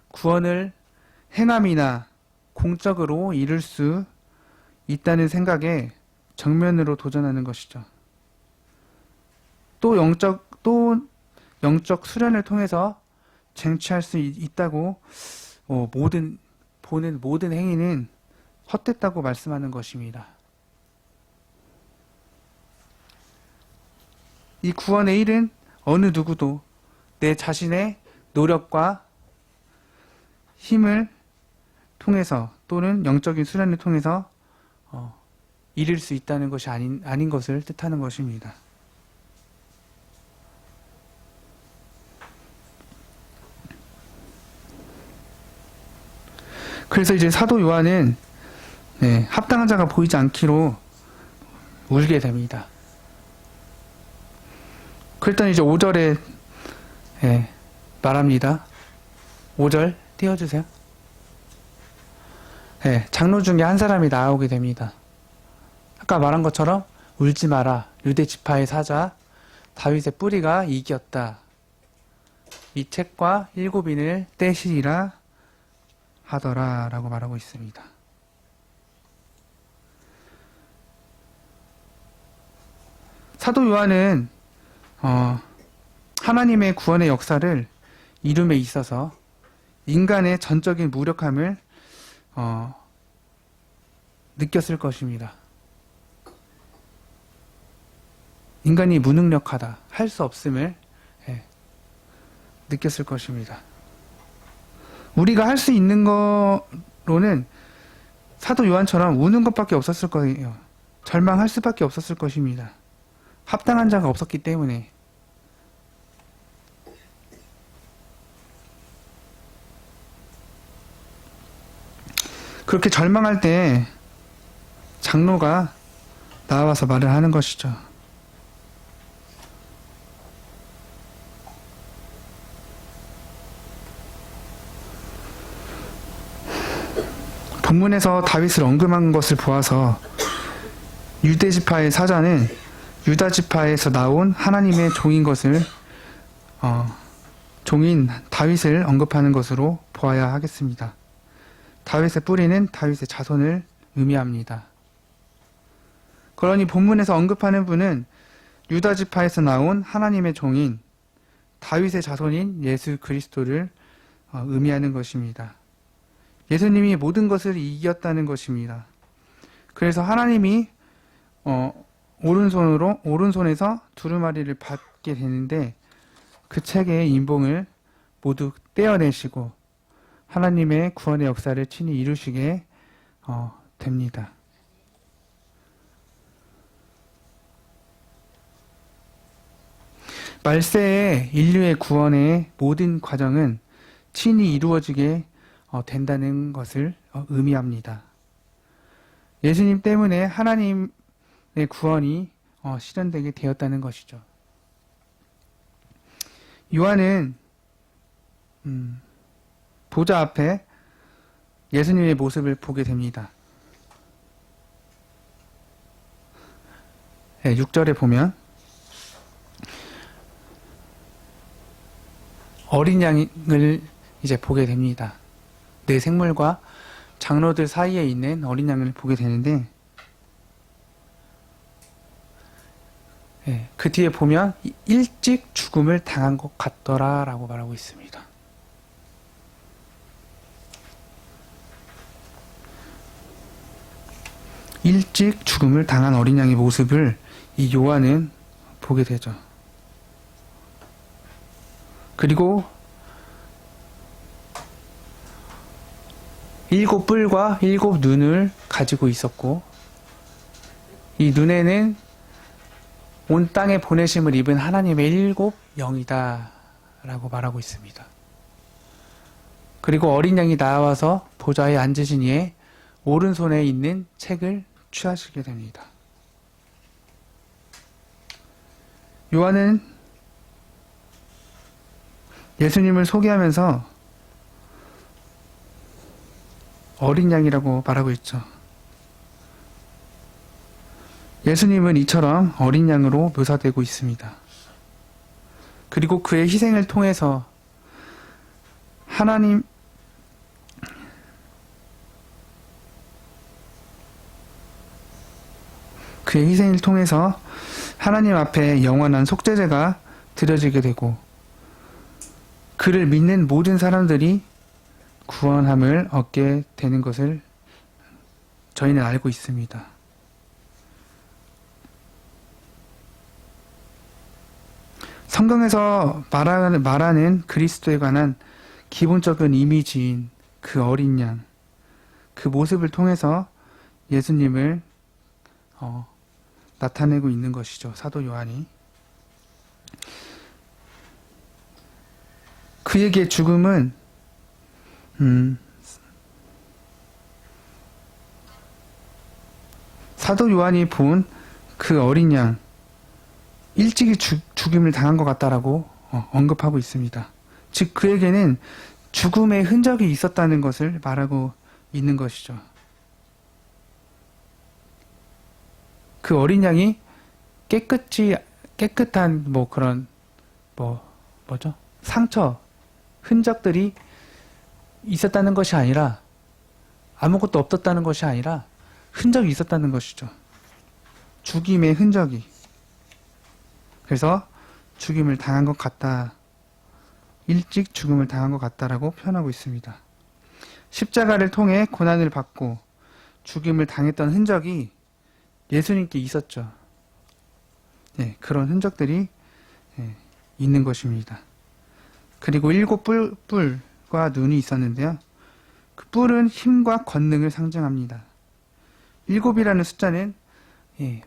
구원을 행함이나 공적으로 이룰 수 있다는 생각에 정면으로 도전하는 것이죠. 또 영적 수련을 통해서 쟁취할 수 있다고 모든 행위는 헛됐다고 말씀하는 것입니다. 이 구원의 일은 어느 누구도 내 자신의 노력과 힘을 통해서 또는 영적인 수련을 통해서 이룰 수 있다는 것이 아닌 것을 뜻하는 것입니다. 그래서 이제 사도 요한은 합당한 자가 보이지 않기로 울게 됩니다. 그랬더니 이제 5절에 말합니다. 5절 띄워주세요. 장로 중에 한 사람이 나오게 됩니다. 아까 말한 것처럼 울지 마라. 유대 지파의 사자 다윗의 뿌리가 이겼다. 이 책과 7인을 떼시리라 하더라 라고 말하고 있습니다. 사도 요한은 하나님의 구원의 역사를 이룸에 있어서 인간의 전적인 무력함을 느꼈을 것입니다. 인간이 무능력하다, 할 수 없음을 느꼈을 것입니다. 우리가 할 수 있는 거로는 사도 요한처럼 우는 것밖에 없었을 거예요. 절망할 수밖에 없었을 것입니다. 합당한 자가 없었기 때문에. 그렇게 절망할 때 장로가 나와서 말을 하는 것이죠. 본문에서 다윗을 언급한 것을 보아서 유대 지파의 사자는 유다 지파에서 나온 하나님의 종인 것을 종인 다윗을 언급하는 것으로 보아야 하겠습니다. 다윗의 뿌리는 다윗의 자손을 의미합니다. 그러니 본문에서 언급하는 분은 유다 지파에서 나온 하나님의 종인 다윗의 자손인 예수 그리스도를 의미하는 것입니다. 예수님이 모든 것을 이겼다는 것입니다. 그래서 하나님이 오른손에서 두루마리를 받게 되는데 그 책의 인봉을 모두 떼어내시고 하나님의 구원의 역사를 친히 이루시게 됩니다. 말세에 인류의 구원의 모든 과정은 친히 이루어지게 된다는 것을 의미합니다. 예수님 때문에 하나님의 구원이 실현되게 되었다는 것이죠. 요한은 보좌 앞에 예수님의 모습을 보게 됩니다. 6절에 보면 어린 양을 이제 보게 됩니다. 내 생물과 장로들 사이에 있는 어린 양을 보게 되는데 그 뒤에 보면 일찍 죽음을 당한 것 같더라 라고 말하고 있습니다. 일찍 죽음을 당한 어린 양의 모습을 이 요한은 보게 되죠. 그리고 7 뿔과 7 눈을 가지고 있었고 이 눈에는 온 땅에 보내심을 입은 하나님의 7 영이다 라고 말하고 있습니다. 그리고 어린 양이 나와서 보좌에 앉으신 이에 오른손에 있는 책을 취하시게 됩니다. 요한은 예수님을 소개하면서 어린 양이라고 말하고 있죠. 예수님은 이처럼 어린 양으로 묘사되고 있습니다. 그리고 그의 희생을 통해서 하나님 앞에 영원한 속죄제가 드려지게 되고 그를 믿는 모든 사람들이 구원함을 얻게 되는 것을 저희는 알고 있습니다. 성경에서 말하는 그리스도에 관한 기본적인 이미지인 그 어린 양, 그 모습을 통해서 예수님을 나타내고 있는 것이죠. 사도 요한이. 그에게 죽음은 사도 요한이 본 그 어린 양 일찍이 죽임을 당한 것 같다라고 언급하고 있습니다. 즉 그에게는 죽음의 흔적이 있었다는 것을 말하고 있는 것이죠. 그 어린 양이 깨끗한 상처, 흔적들이 있었다는 것이 아니라 아무것도 없었다는 것이 아니라 흔적이 있었다는 것이죠. 죽임의 흔적이. 그래서 죽임을 당한 것 같다. 일찍 죽음을 당한 것 같다라고 표현하고 있습니다. 십자가를 통해 고난을 받고 죽임을 당했던 흔적이 예수님께 있었죠. 그런 흔적들이 있는 것입니다. 그리고 7 뿔과 눈이 있었는데요. 그 뿔은 힘과 권능을 상징합니다. 7이라는 숫자는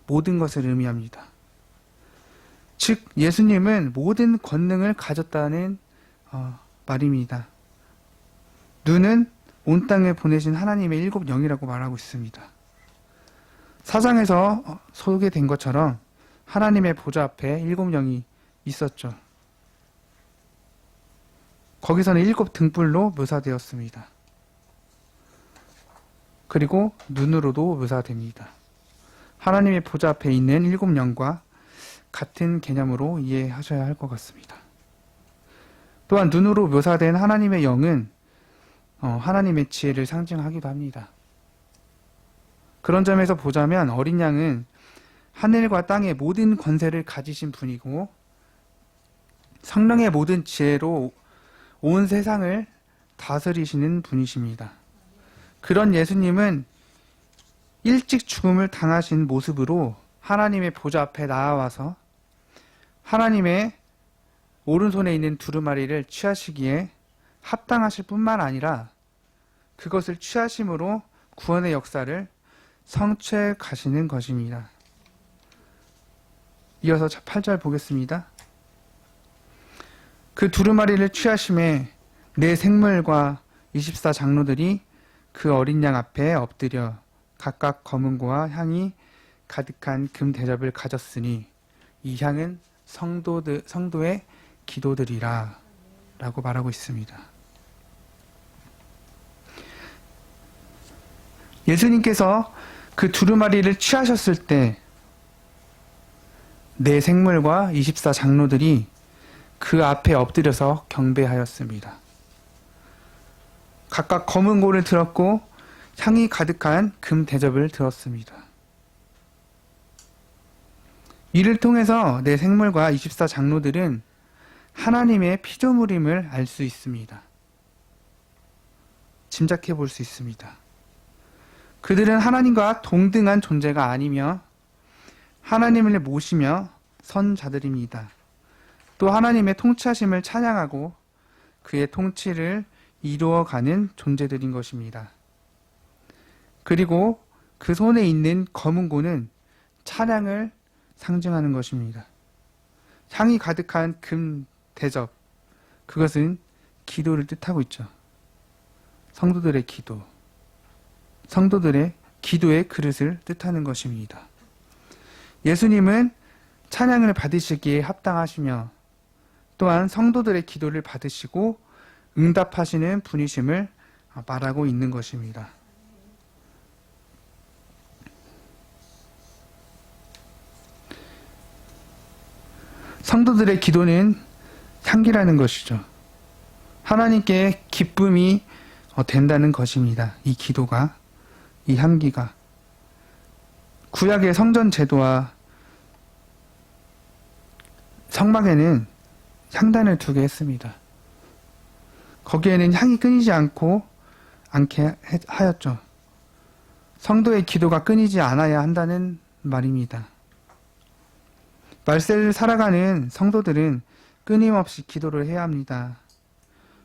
모든 것을 의미합니다. 즉 예수님은 모든 권능을 가졌다는 말입니다. 눈은 온 땅에 보내신 하나님의 7 영이라고 말하고 있습니다. 사장에서 소개된 것처럼 하나님의 보좌 앞에 7 영이 있었죠. 거기서는 7 등불로 묘사되었습니다. 그리고 눈으로도 묘사됩니다. 하나님의 보좌 앞에 있는 7 영과 같은 개념으로 이해하셔야 할 것 같습니다. 또한 눈으로 묘사된 하나님의 영은 하나님의 지혜를 상징하기도 합니다. 그런 점에서 보자면 어린 양은 하늘과 땅의 모든 권세를 가지신 분이고 성령의 모든 지혜로 온 세상을 다스리시는 분이십니다. 그런 예수님은 일찍 죽음을 당하신 모습으로 하나님의 보좌 앞에 나와서 하나님의 오른손에 있는 두루마리를 취하시기에 합당하실 뿐만 아니라 그것을 취하심으로 구원의 역사를 성취해 가시는 것입니다. 이어서 8절 보겠습니다. 그 두루마리를 취하심에 네 생물과 24 장로들이 그 어린 양 앞에 엎드려 각각 검은고와 향이 가득한 금 대접을 가졌으니 이 향은 성도의 기도들이라 라고 말하고 있습니다. 예수님께서 그 두루마리를 취하셨을 때 네 생물과 24 장로들이 그 앞에 엎드려서 경배하였습니다. 각각 검은고를 들었고 향이 가득한 금 대접을 들었습니다. 이를 통해서 네 생물과 24 장로들은 하나님의 피조물임을 알 수 있습니다. 짐작해 볼 수 있습니다. 그들은 하나님과 동등한 존재가 아니며 하나님을 모시며 선 자들입니다. 또 하나님의 통치하심을 찬양하고 그의 통치를 이루어가는 존재들인 것입니다. 그리고 그 손에 있는 검은고는 찬양을 상징하는 것입니다. 향이 가득한 금 대접, 그것은 기도를 뜻하고 있죠. 성도들의 기도, 성도들의 기도의 그릇을 뜻하는 것입니다. 예수님은 찬양을 받으시기에 합당하시며 또한 성도들의 기도를 받으시고 응답하시는 분이심을 말하고 있는 것입니다. 성도들의 기도는 향기라는 것이죠. 하나님께 기쁨이 된다는 것입니다. 이 기도가, 이 향기가. 구약의 성전 제도와 성막에는 향단을 두게 했습니다. 거기에는 향이 끊이지 않게 하였죠. 성도의 기도가 끊이지 않아야 한다는 말입니다. 말세를 살아가는 성도들은 끊임없이 기도를 해야 합니다.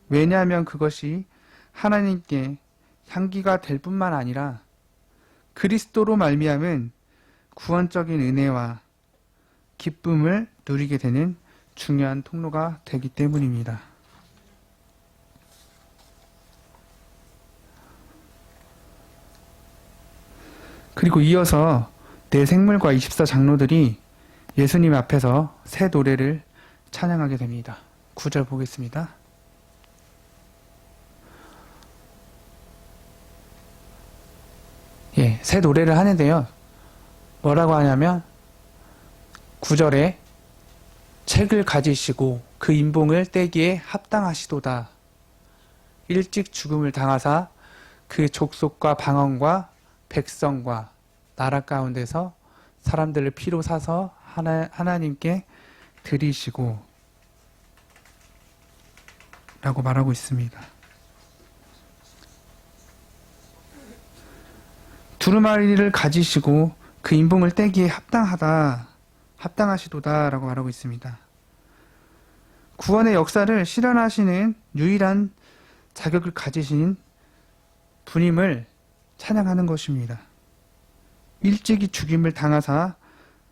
왜냐하면 그것이 하나님께 향기가 될 뿐만 아니라 그리스도로 말미암은 구원적인 은혜와 기쁨을 누리게 되는 중요한 통로가 되기 때문입니다. 그리고 이어서 네 생물과 24 장로들이 예수님 앞에서 새 노래를 찬양하게 됩니다. 9절 보겠습니다. 새 노래를 하는데요. 뭐라고 하냐면 9절에 책을 가지시고 그 인봉을 떼기에 합당하시도다. 일찍 죽음을 당하사 그 족속과 방언과 백성과 나라 가운데서 사람들을 피로 사서 하나님께 드리시고 라고 말하고 있습니다. 두루마리를 가지시고 그 인봉을 떼기에 합당하시도다 라고 말하고 있습니다. 구원의 역사를 실현하시는 유일한 자격을 가지신 분임을 찬양하는 것입니다. 일찍이 죽임을 당하사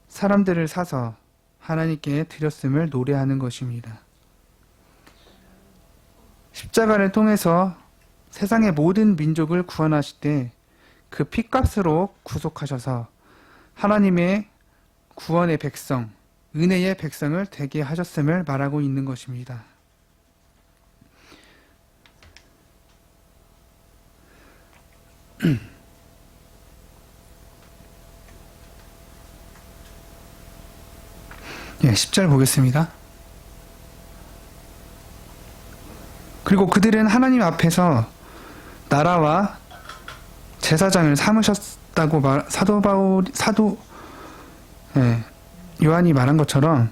사람들을 사서 하나님께 드렸음을 노래하는 것입니다. 십자가를 통해서 세상의 모든 민족을 구원하실 때 그 핏값으로 구속하셔서 하나님의 구원의 백성, 은혜의 백성을 되게 하셨음을 말하고 있는 것입니다. 예, 10절 보겠습니다. 그리고 그들은 하나님 앞에서 나라와 제사장을 삼으셨다고 요한이 말한 것처럼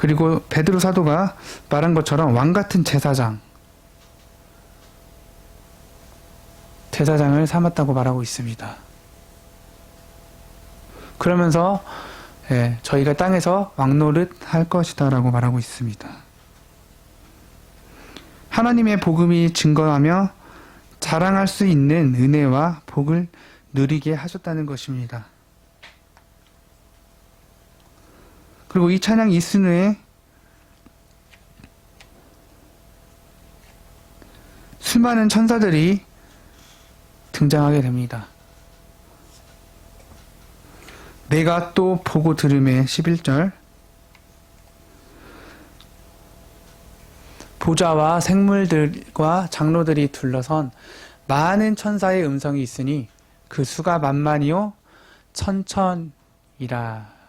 그리고 베드로 사도가 말한 것처럼 왕같은 제사장을 삼았다고 말하고 있습니다. 그러면서 저희가 땅에서 왕노릇 할 것이다 라고 말하고 있습니다. 하나님의 복음이 증거하며 자랑할 수 있는 은혜와 복을 누리게 하셨다는 것입니다. 그리고 이 찬양 이스누에 수많은 천사들이 등장하게 됩니다. 내가 또 보고 들음에 11절 보좌와 생물들과 장로들이 둘러선 많은 천사의 음성이 있으니 그 수가 만만이요 천천이라.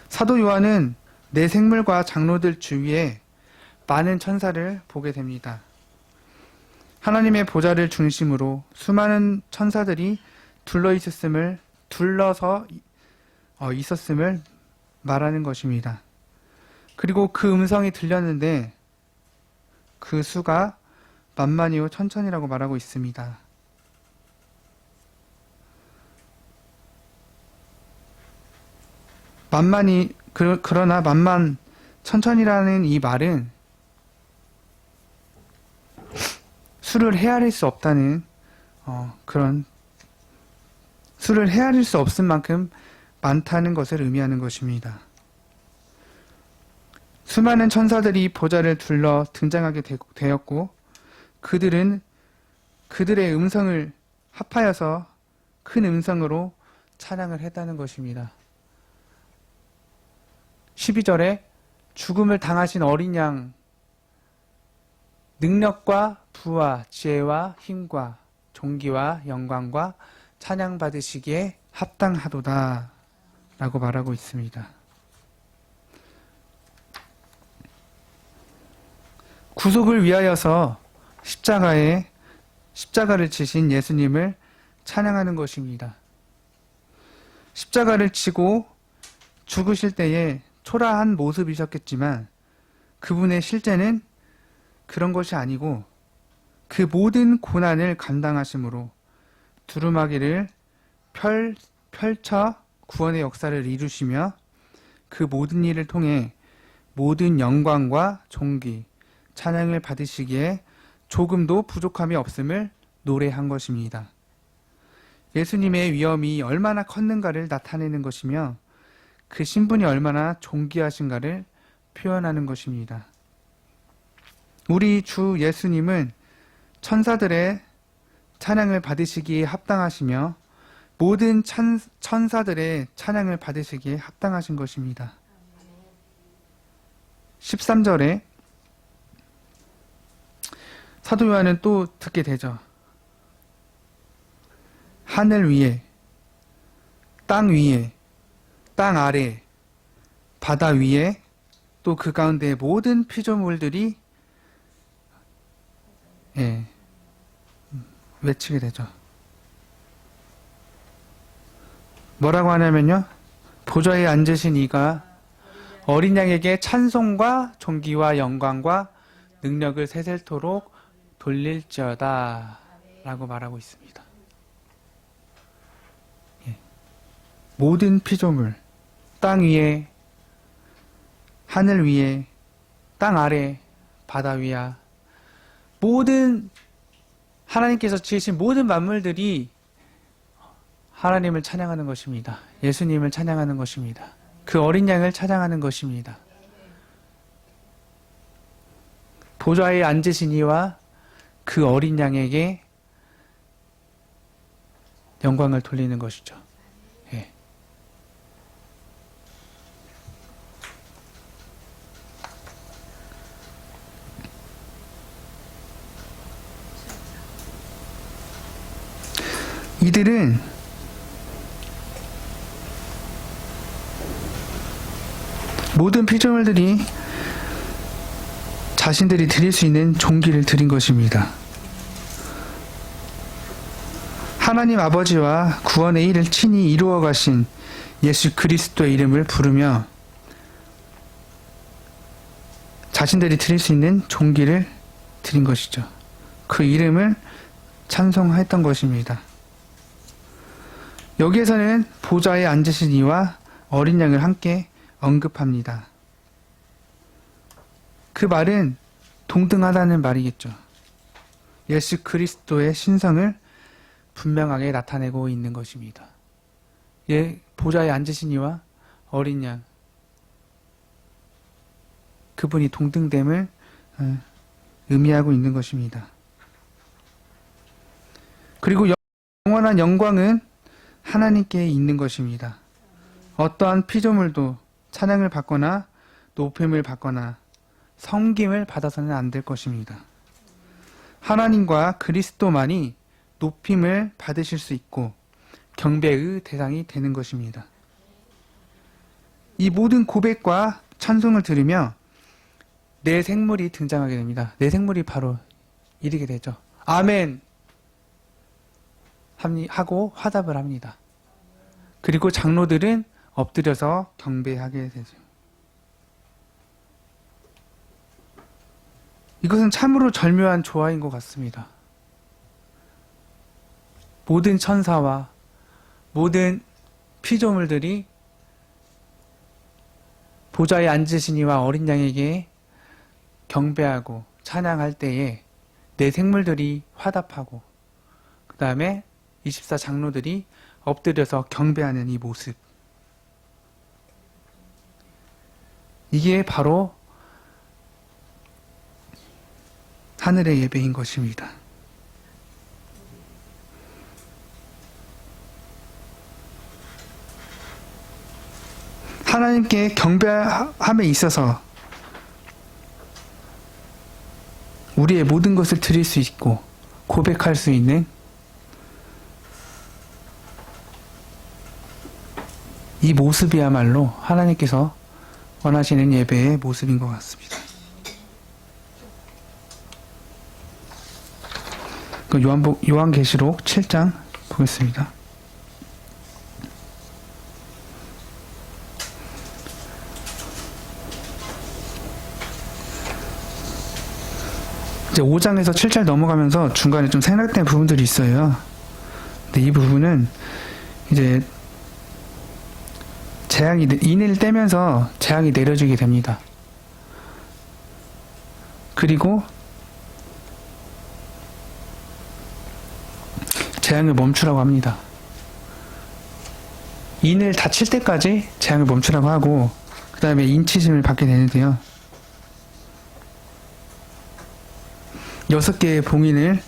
사도 요한은 네 생물과 장로들 주위에 많은 천사를 보게 됩니다. 하나님의 보좌를 중심으로 수많은 천사들이 둘러서 있었음을 말하는 것입니다. 그리고 그 음성이 들렸는데 그 수가 만만이요 천천이라고 말하고 있습니다. 그러나 만만 천천이라는 이 말은 수를 헤아릴 수 없다는 수를 헤아릴 수 없을 만큼 많다는 것을 의미하는 것입니다. 수많은 천사들이 보좌를 둘러 등장하게 되었고 그들은 그들의 음성을 합하여서 큰 음성으로 찬양을 했다는 것입니다. 12절에 죽음을 당하신 어린 양 능력과 부와 지혜와 힘과 존귀와 영광과 찬양 받으시기에 합당하도다 라고 말하고 있습니다. 구속을 위하여서 십자가를 지신 예수님을 찬양하는 것입니다. 십자가를 지고 죽으실 때에 초라한 모습이셨겠지만 그분의 실제는 그런 것이 아니고 그 모든 고난을 감당하심으로 두루마기를 펼쳐 구원의 역사를 이루시며 그 모든 일을 통해 모든 영광과 존귀, 찬양을 받으시기에 조금도 부족함이 없음을 노래한 것입니다. 예수님의 위엄이 얼마나 컸는가를 나타내는 것이며 그 신분이 얼마나 존귀하신가를 표현하는 것입니다. 우리 주 예수님은 천사들의 찬양을 받으시기에 합당하시며 모든 천사들의 찬양을 받으시기에 합당하신 것입니다. 13절에 사도 요한은 또 듣게 되죠. 하늘 위에, 땅 위에, 땅 아래, 바다 위에, 또 그 가운데 모든 피조물들이 외치게 되죠. 뭐라고 하냐면요. 보좌에 앉으신 이가 어린 양에게 찬송과 존귀와 영광과 능력을 세셀토록 돌릴지어다 라고 말하고 있습니다. 모든 피조물, 땅 위에, 하늘 위에, 땅 아래, 바다 위야, 모든 하나님께서 지으신 모든 만물들이 하나님을 찬양하는 것입니다. 예수님을 찬양하는 것입니다. 그 어린 양을 찬양하는 것입니다. 보좌에 앉으신 이와 그 어린 양에게 영광을 돌리는 것이죠. 예. 이들은 모든 피조물들이 자신들이 드릴 수 있는 존귀를 드린 것입니다. 하나님 아버지와 구원의 일을 친히 이루어 가신 예수 그리스도의 이름을 부르며 자신들이 드릴 수 있는 종기를 드린 것이죠. 그 이름을 찬송했던 것입니다. 여기에서는 보좌에 앉으신 이와 어린 양을 함께 언급합니다. 그 말은 동등하다는 말이겠죠. 예수 그리스도의 신성을 분명하게 나타내고 있는 것입니다. 보좌에 앉으신 이와 어린 양, 그분이 동등됨을 의미하고 있는 것입니다. 그리고 영원한 영광은 하나님께 있는 것입니다. 어떠한 피조물도 찬양을 받거나 높임을 받거나 섬김을 받아서는 안 될 것입니다. 하나님과 그리스도만이 높임을 받으실 수 있고 경배의 대상이 되는 것입니다. 이 모든 고백과 찬송을 들으며 내 생물이 등장하게 됩니다. 내 생물이 바로 이르게 되죠. 아멘 하고 화답을 합니다. 그리고 장로들은 엎드려서 경배하게 되죠. 이것은 참으로 절묘한 조화인 것 같습니다. 모든 천사와 모든 피조물들이 보좌에 앉으신 이와 어린 양에게 경배하고 찬양할 때에 내 생물들이 화답하고 그 다음에 24 장로들이 엎드려서 경배하는 이 모습, 이게 바로 하늘의 예배인 것입니다. 하나님께 경배함에 있어서 우리의 모든 것을 드릴 수 있고 고백할 수 있는 이 모습이야말로 하나님께서 원하시는 예배의 모습인 것 같습니다. 요한계시록 7장 보겠습니다. 이제 5장에서 7장 넘어가면서 중간에 좀 생략된 부분들이 있어요. 근데 이 부분은 이제 인을 떼면서 재앙이 내려지게 됩니다. 그리고 재앙을 멈추라고 합니다. 인을 닫힐 때까지 재앙을 멈추라고 하고 그 다음에 인치심을 받게 되는데요. 6개의 봉인을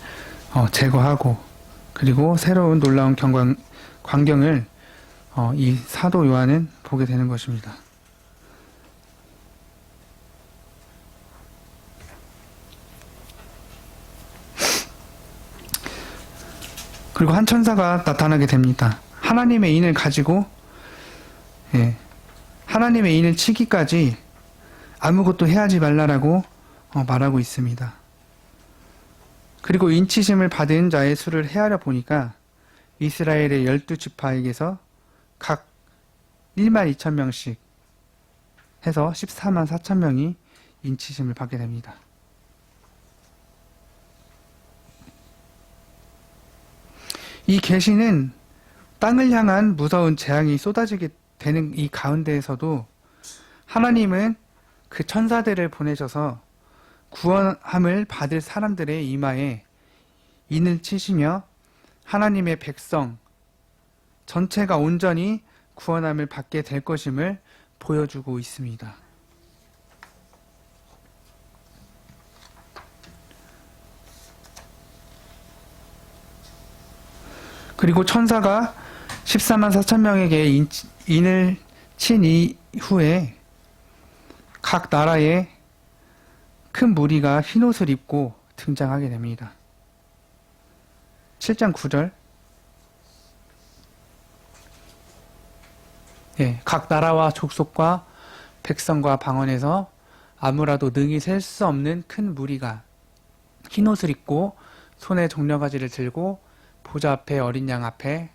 제거하고 그리고 새로운 놀라운 광경을 이 사도 요한은 보게 되는 것입니다. 그리고 한 천사가 나타나게 됩니다. 하나님의 인을 가지고 하나님의 인을 치기까지 아무것도 해하지 말라라고 말하고 있습니다. 그리고 인치심을 받은 자의 수를 헤아려 보니까 이스라엘의 12지파에게서 각 1만 2천 명씩 해서 14만 4천 명이 인치심을 받게 됩니다. 이 계시는 땅을 향한 무서운 재앙이 쏟아지게 되는 이 가운데에서도 하나님은 그 천사들을 보내셔서 구원함을 받을 사람들의 이마에 인을 치시며 하나님의 백성 전체가 온전히 구원함을 받게 될 것임을 보여주고 있습니다. 그리고 천사가 14만 4천 명에게 인을 친 이후에 각 나라에 큰 무리가 흰옷을 입고 등장하게 됩니다. 7장 9절. 각 나라와 족속과 백성과 방언에서 아무라도 능히 셀 수 없는 큰 무리가 흰옷을 입고 손에 종려가지를 들고 보좌 앞에 어린 양 앞에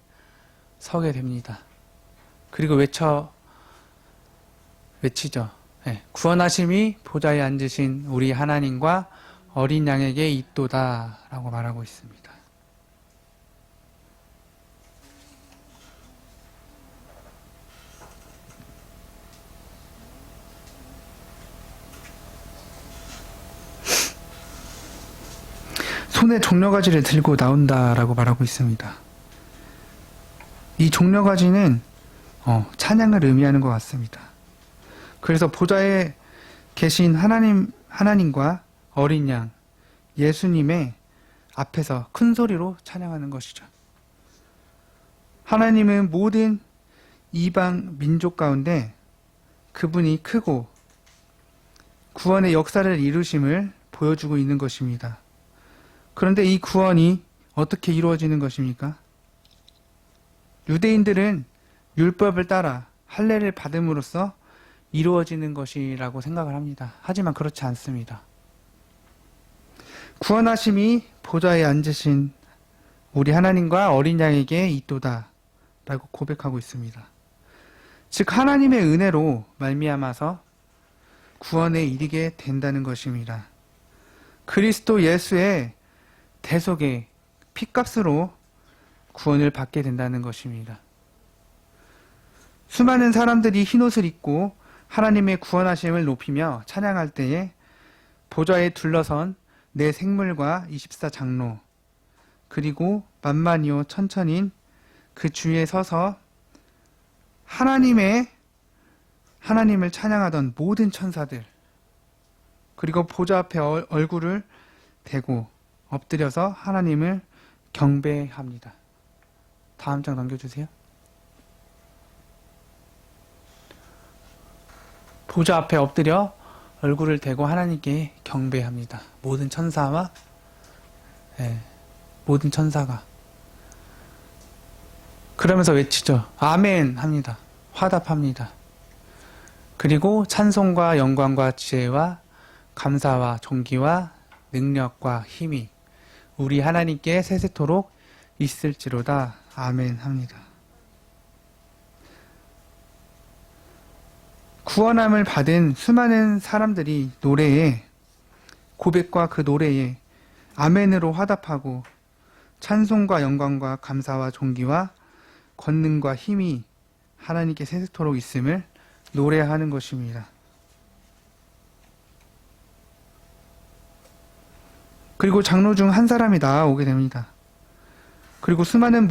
서게 됩니다. 그리고 외치죠. 예, 구원하심이 보좌에 앉으신 우리 하나님과 어린 양에게 있도다 라고 말하고 있습니다. 손에 종려가지를 들고 나온다라고 말하고 있습니다. 이 종려가지는 찬양을 의미하는 것 같습니다. 그래서 보좌에 계신 하나님과 어린 양, 예수님의 앞에서 큰 소리로 찬양하는 것이죠. 하나님은 모든 이방 민족 가운데 그분이 크고 구원의 역사를 이루심을 보여주고 있는 것입니다. 그런데 이 구원이 어떻게 이루어지는 것입니까? 유대인들은 율법을 따라 할례를 받음으로써 이루어지는 것이라고 생각을 합니다. 하지만 그렇지 않습니다. 구원하심이 보좌에 앉으신 우리 하나님과 어린 양에게 있도다 라고 고백하고 있습니다. 즉 하나님의 은혜로 말미암아서 구원에 이르게 된다는 것입니다. 그리스도 예수의 대속의 피값으로 구원을 받게 된다는 것입니다. 수많은 사람들이 흰옷을 입고 하나님의 구원하심을 높이며 찬양할 때에 보좌에 둘러선 네 생물과 24장로 그리고 만만이요 천천인 그 주위에 서서 하나님을 찬양하던 모든 천사들 그리고 보좌 앞에 얼굴을 대고 엎드려서 하나님을 경배합니다. 다음 장 넘겨주세요. 보좌 앞에 엎드려 얼굴을 대고 하나님께 경배합니다. 모든 천사와 모든 천사가 그러면서 외치죠. 아멘 합니다. 화답합니다. 그리고 찬송과 영광과 지혜와 감사와 존귀와 능력과 힘이 우리 하나님께 세세토록 있을지로다. 아멘 합니다. 구원함을 받은 수많은 사람들이 고백과 그 노래에 아멘으로 화답하고 찬송과 영광과 감사와 존귀와 권능과 힘이 하나님께 세세토록 있음을 노래하는 것입니다. 그리고 장로 중 한 사람이 나아오게 됩니다. 그리고 수많은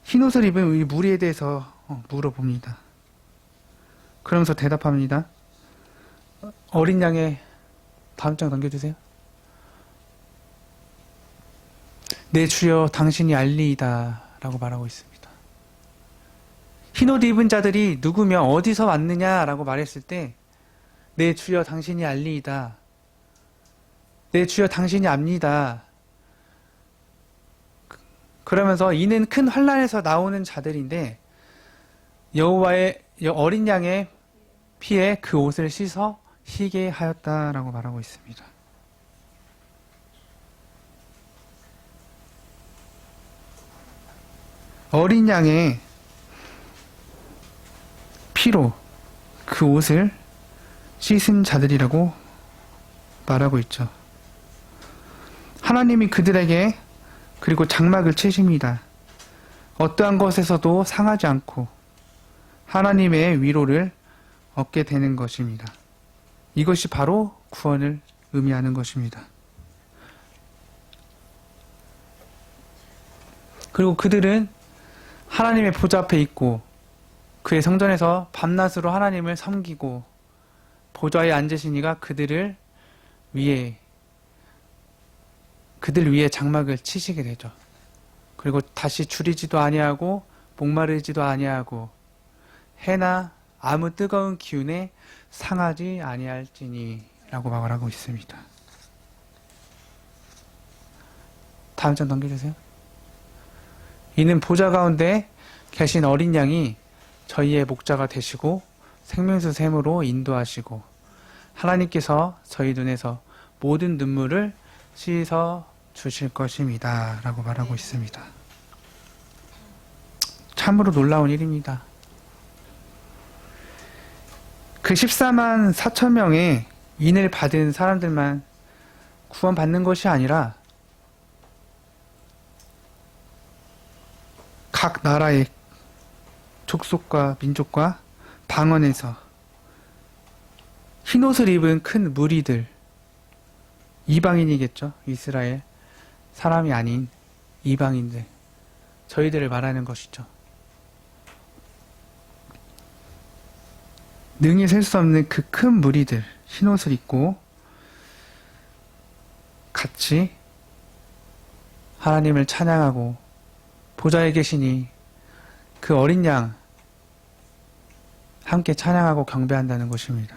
흰옷을 입은 이 무리에 대해서 물어봅니다. 그러면서 대답합니다. 어린 양의 다음 장 넘겨주세요. 내 주여 당신이 알리이다 라고 말하고 있습니다. 흰옷 입은 자들이 누구며 어디서 왔느냐라고 말했을 때 내 주여 당신이 알리이다. 내 주여 당신이 압니다. 그러면서 이는 큰 환난에서 나오는 자들인데 여호와의 어린 양의 피에 그 옷을 씻어 희게 하였다라고 말하고 있습니다. 어린 양의 피로 그 옷을 씻은 자들이라고 말하고 있죠. 하나님이 그들에게 그리고 장막을 치십니다. 어떠한 것에서도 상하지 않고 하나님의 위로를 얻게 되는 것입니다. 이것이 바로 구원을 의미하는 것입니다. 그리고 그들은 하나님의 보좌 앞에 있고 그의 성전에서 밤낮으로 하나님을 섬기고 보좌에 앉으신 이가 그들 위에 장막을 치시게 되죠. 그리고 다시 줄이지도 아니하고 목마르지도 아니하고 해나 아무 뜨거운 기운에 상하지 아니할지니 라고 말하고 있습니다. 다음 장 넘겨주세요. 이는 보좌 가운데 계신 어린 양이 저희의 목자가 되시고 생명수 샘으로 인도하시고 하나님께서 저희 눈에서 모든 눈물을 씻어 주실 것입니다 라고 말하고 있습니다. 참으로 놀라운 일입니다. 그 14만 4천 명의 인을 받은 사람들만 구원받는 것이 아니라 각 나라의 족속과 민족과 방언에서 흰옷을 입은 큰 무리들, 이방인이겠죠. 이스라엘 사람이 아닌 이방인들, 저희들을 말하는 것이죠. 능히 셀 수 없는 그 큰 무리들, 흰옷을 입고 같이 하나님을 찬양하고 보좌에 계시니 그 어린 양 함께 찬양하고 경배한다는 것입니다.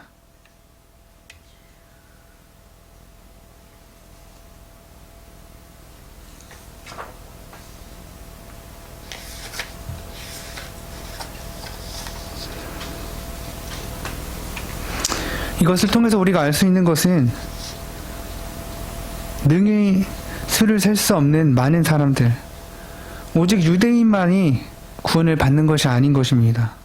이것을 통해서 우리가 알 수 있는 것은 능히 수를 셀 수 없는 많은 사람들, 오직 유대인만이 구원을 받는 것이 아닌 것입니다.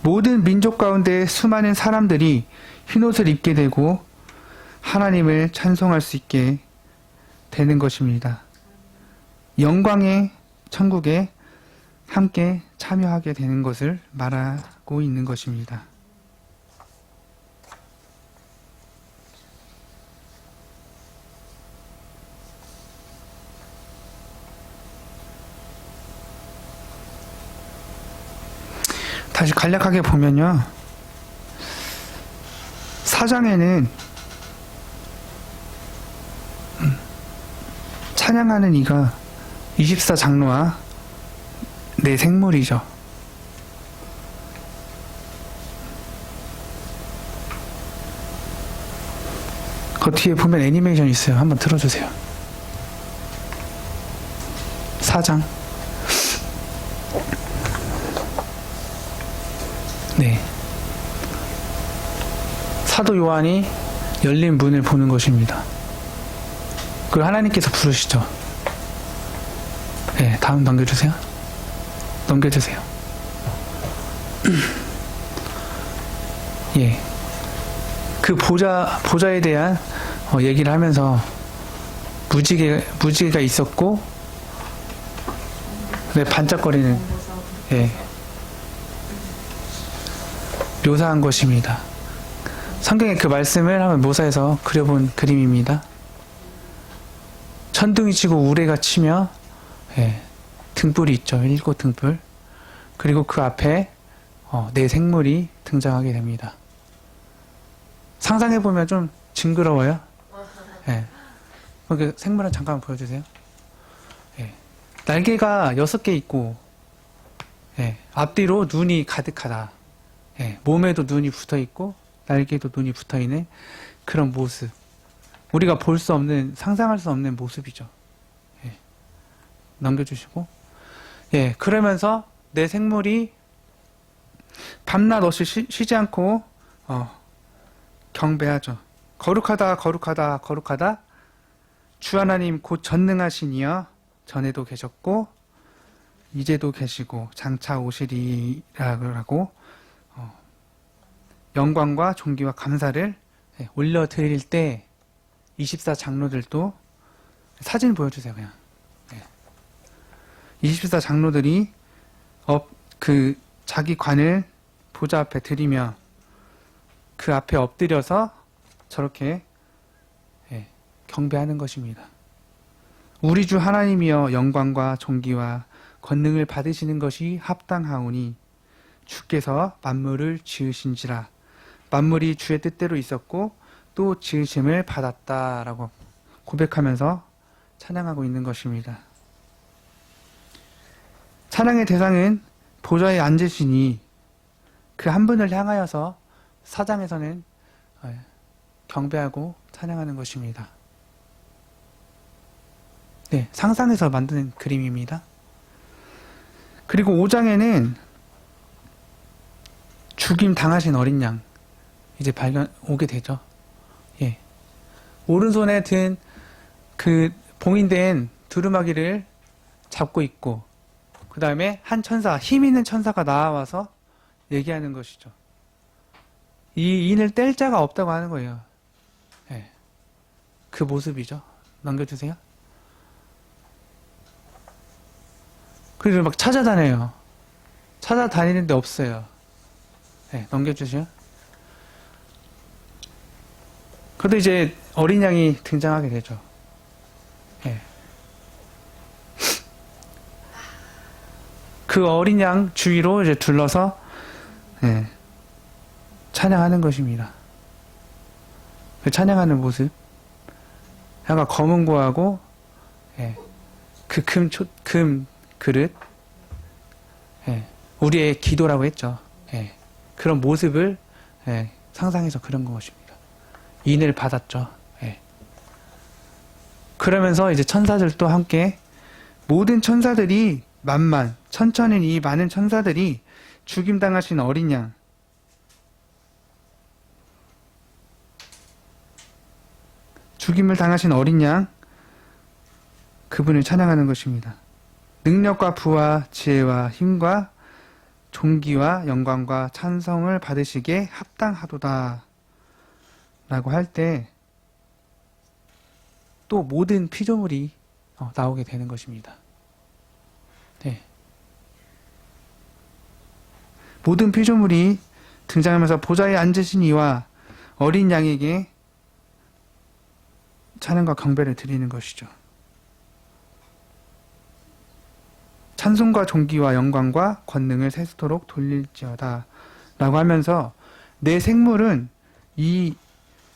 모든 민족 가운데 수많은 사람들이 흰옷을 입게 되고 하나님을 찬송할 수 있게 되는 것입니다. 영광의 천국에 함께 참여하게 되는 것을 말하고 있는 것입니다. 다시 간략하게 보면요. 4장에는 찬양하는 이가 24장로와 내 생물이죠. 그 뒤에 보면 애니메이션 있어요. 한번 틀어주세요. 4장. 네. 사도 요한이 열린 문을 보는 것입니다. 그걸 하나님께서 부르시죠. 네, 다음 넘겨주세요. 넘겨주세요. 예. 그 보좌에 대한 얘기를 하면서 무지개가 있었고, 네, 반짝거리는, 예. 묘사한 것입니다. 성경의 그 말씀을 한번 묘사해서 그려본 그림입니다. 천둥이 치고 우레가 치며, 예, 등불이 있죠. 7 등불. 그리고 그 앞에 네 생물이 등장하게 됩니다. 상상해보면 좀 징그러워요. 예. 그 생물은 잠깐 보여주세요. 예. 날개가 6개 있고, 예, 앞뒤로 눈이 가득하다. 예, 몸에도 눈이 붙어있고 날개에도 눈이 붙어있는 그런 모습, 우리가 볼 수 없는, 상상할 수 없는 모습이죠. 예, 넘겨주시고, 예, 그러면서 내 생물이 밤낮 없이 쉬지 않고 경배하죠. 거룩하다 거룩하다 거룩하다 주 하나님 곧 전능하신 이여, 전에도 계셨고 이제도 계시고 장차 오시리라고 영광과 존귀와 감사를 올려드릴 때 24장로들도, 사진 보여주세요. 그냥 24장로들이 그 자기 관을 보좌 앞에 드리며 그 앞에 엎드려서 저렇게 경배하는 것입니다. 우리 주 하나님이여 영광과 존귀와 권능을 받으시는 것이 합당하오니 주께서 만물을 지으신지라. 만물이 주의 뜻대로 있었고 또 지으심을 받았다라고 고백하면서 찬양하고 있는 것입니다. 찬양의 대상은 보좌에 앉으시니 그 한 분을 향하여서 사장에서는 경배하고 찬양하는 것입니다. 네, 상상해서 만드는 그림입니다. 그리고 5장에는 죽임 당하신 어린 양 이제 오게 되죠. 예. 오른손에 든 그 봉인된 두루마기를 잡고 있고 그 다음에 한 천사, 힘 있는 천사가 나와서 얘기하는 것이죠. 이 인을 뗄 자가 없다고 하는 거예요. 예. 그 모습이죠. 넘겨주세요. 그래서 막 찾아다녀요. 찾아다니는데 없어요. 예, 넘겨주세요. 그래도 이제 어린 양이 등장하게 되죠. 예. 그 어린 양 주위로 이제 둘러서 예, 찬양하는 것입니다. 그 찬양하는 모습, 약간 검은 고하고 예, 그 금 그릇, 예, 우리의 기도라고 했죠. 예, 그런 모습을 예, 상상해서 그런 것입니다. 인을 받았죠. 예. 그러면서 이제 천사들도 함께 모든 천사들이 만만, 천천인 이 많은 천사들이 죽임당하신 어린 양, 죽임을 당하신 어린 양, 그분을 찬양하는 것입니다. 능력과 부와 지혜와 힘과 존귀와 영광과 찬성을 받으시기에 합당하도다 라고 할 때 또 모든 피조물이 나오게 되는 것입니다. 네. 모든 피조물이 등장하면서 보좌에 앉으신 이와 어린 양에게 찬양과 경배를 드리는 것이죠. 찬송과 존귀와 영광과 권능을 세수토록 돌릴지어다 라고 하면서 내 생물은 이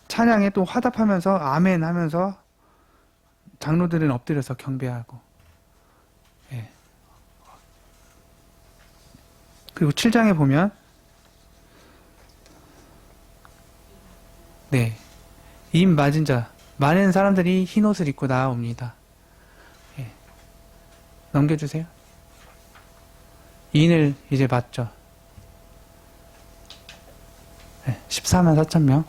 찬양에 또 화답하면서 아멘 하면서 장로들은 엎드려서 경배하고 예. 그리고 7장에 보면 네, 임 맞은 자 많은 사람들이 흰 옷을 입고 나옵니다. 예. 넘겨주세요. 인을 이제 봤죠. 네, 14만 4천 명.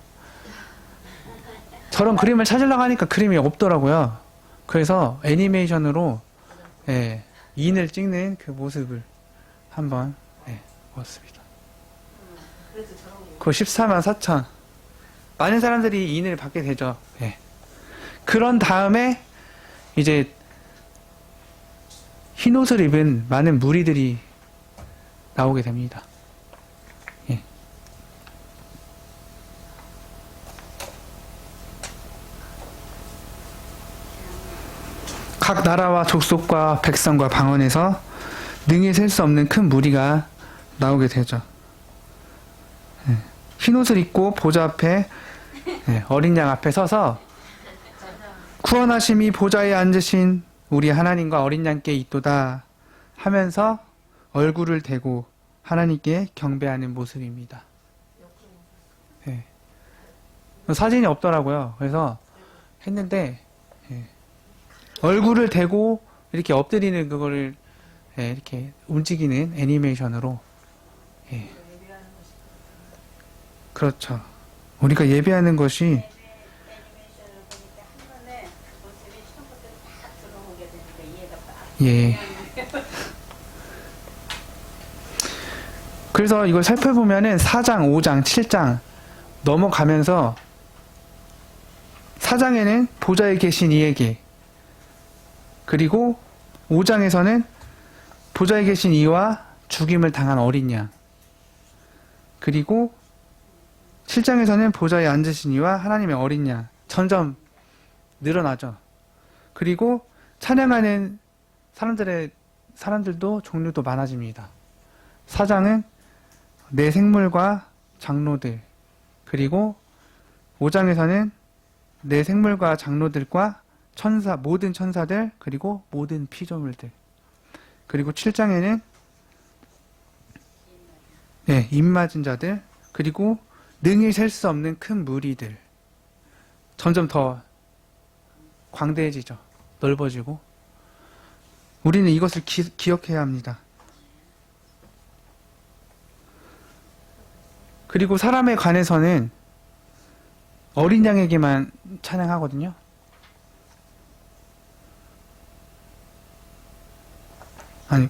저런 그림을 찾으려고 하니까 그림이 없더라고요. 그래서 애니메이션으로 예, 인을 찍는 그 모습을 한번 보았습니다. 그 14만 4천. 많은 사람들이 인을 받게 되죠. 예. 그런 다음에 이제 흰 옷을 입은 많은 무리들이 나오게 됩니다. 예. 각 나라와 족속과 백성과 방언에서 능히 셀 수 없는 큰 무리가 나오게 되죠. 예. 흰 옷을 입고 보좌 앞에 예, 어린 양 앞에 서서 구원하심이 보좌에 앉으신 우리 하나님과 어린 양께 있도다 하면서 얼굴을 대고 하나님께 경배하는 모습입니다. 예. 사진이 없더라고요. 그래서 했는데 예. 얼굴을 대고 이렇게 엎드리는 그거를 예, 이렇게 움직이는 애니메이션으로 예. 그렇죠. 우리가 예배하는 것이 예. 그래서 이걸 살펴보면은 4장, 5장, 7장 넘어가면서 4장에는 보좌에 계신 이에게, 그리고 5장에서는 보좌에 계신 이와 죽임을 당한 어린 양, 그리고 7장에서는 보좌에 앉으신 이와 하나님의 어린 양, 점점 늘어나죠. 그리고 찬양하는 사람들도 종류도 많아집니다. 4장은 내 생물과 장로들, 그리고 5장에서는 내 생물과 장로들과 천사, 모든 천사들, 그리고 모든 피조물들, 그리고 7장에는 네, 입맞은 자들, 그리고 능히 셀 수 없는 큰 무리들, 점점 더 광대해지죠. 넓어지고. 우리는 이것을 기억해야 합니다. 그리고 사람에 관해서는 어린 양에게만 찬양하거든요.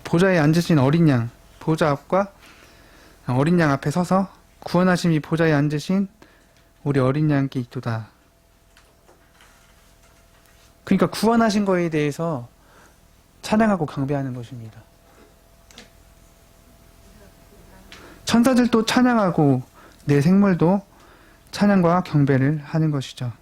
보좌에 앉으신 어린 양, 보좌 앞과 어린 양 앞에 서서 구원하심이 보좌에 앉으신 우리 어린 양께 있도다. 그러니까 구원하신 거에 대해서 찬양하고 경배하는 것입니다. 천사들도 찬양하고 내 생물도 찬양과 경배를 하는 것이죠.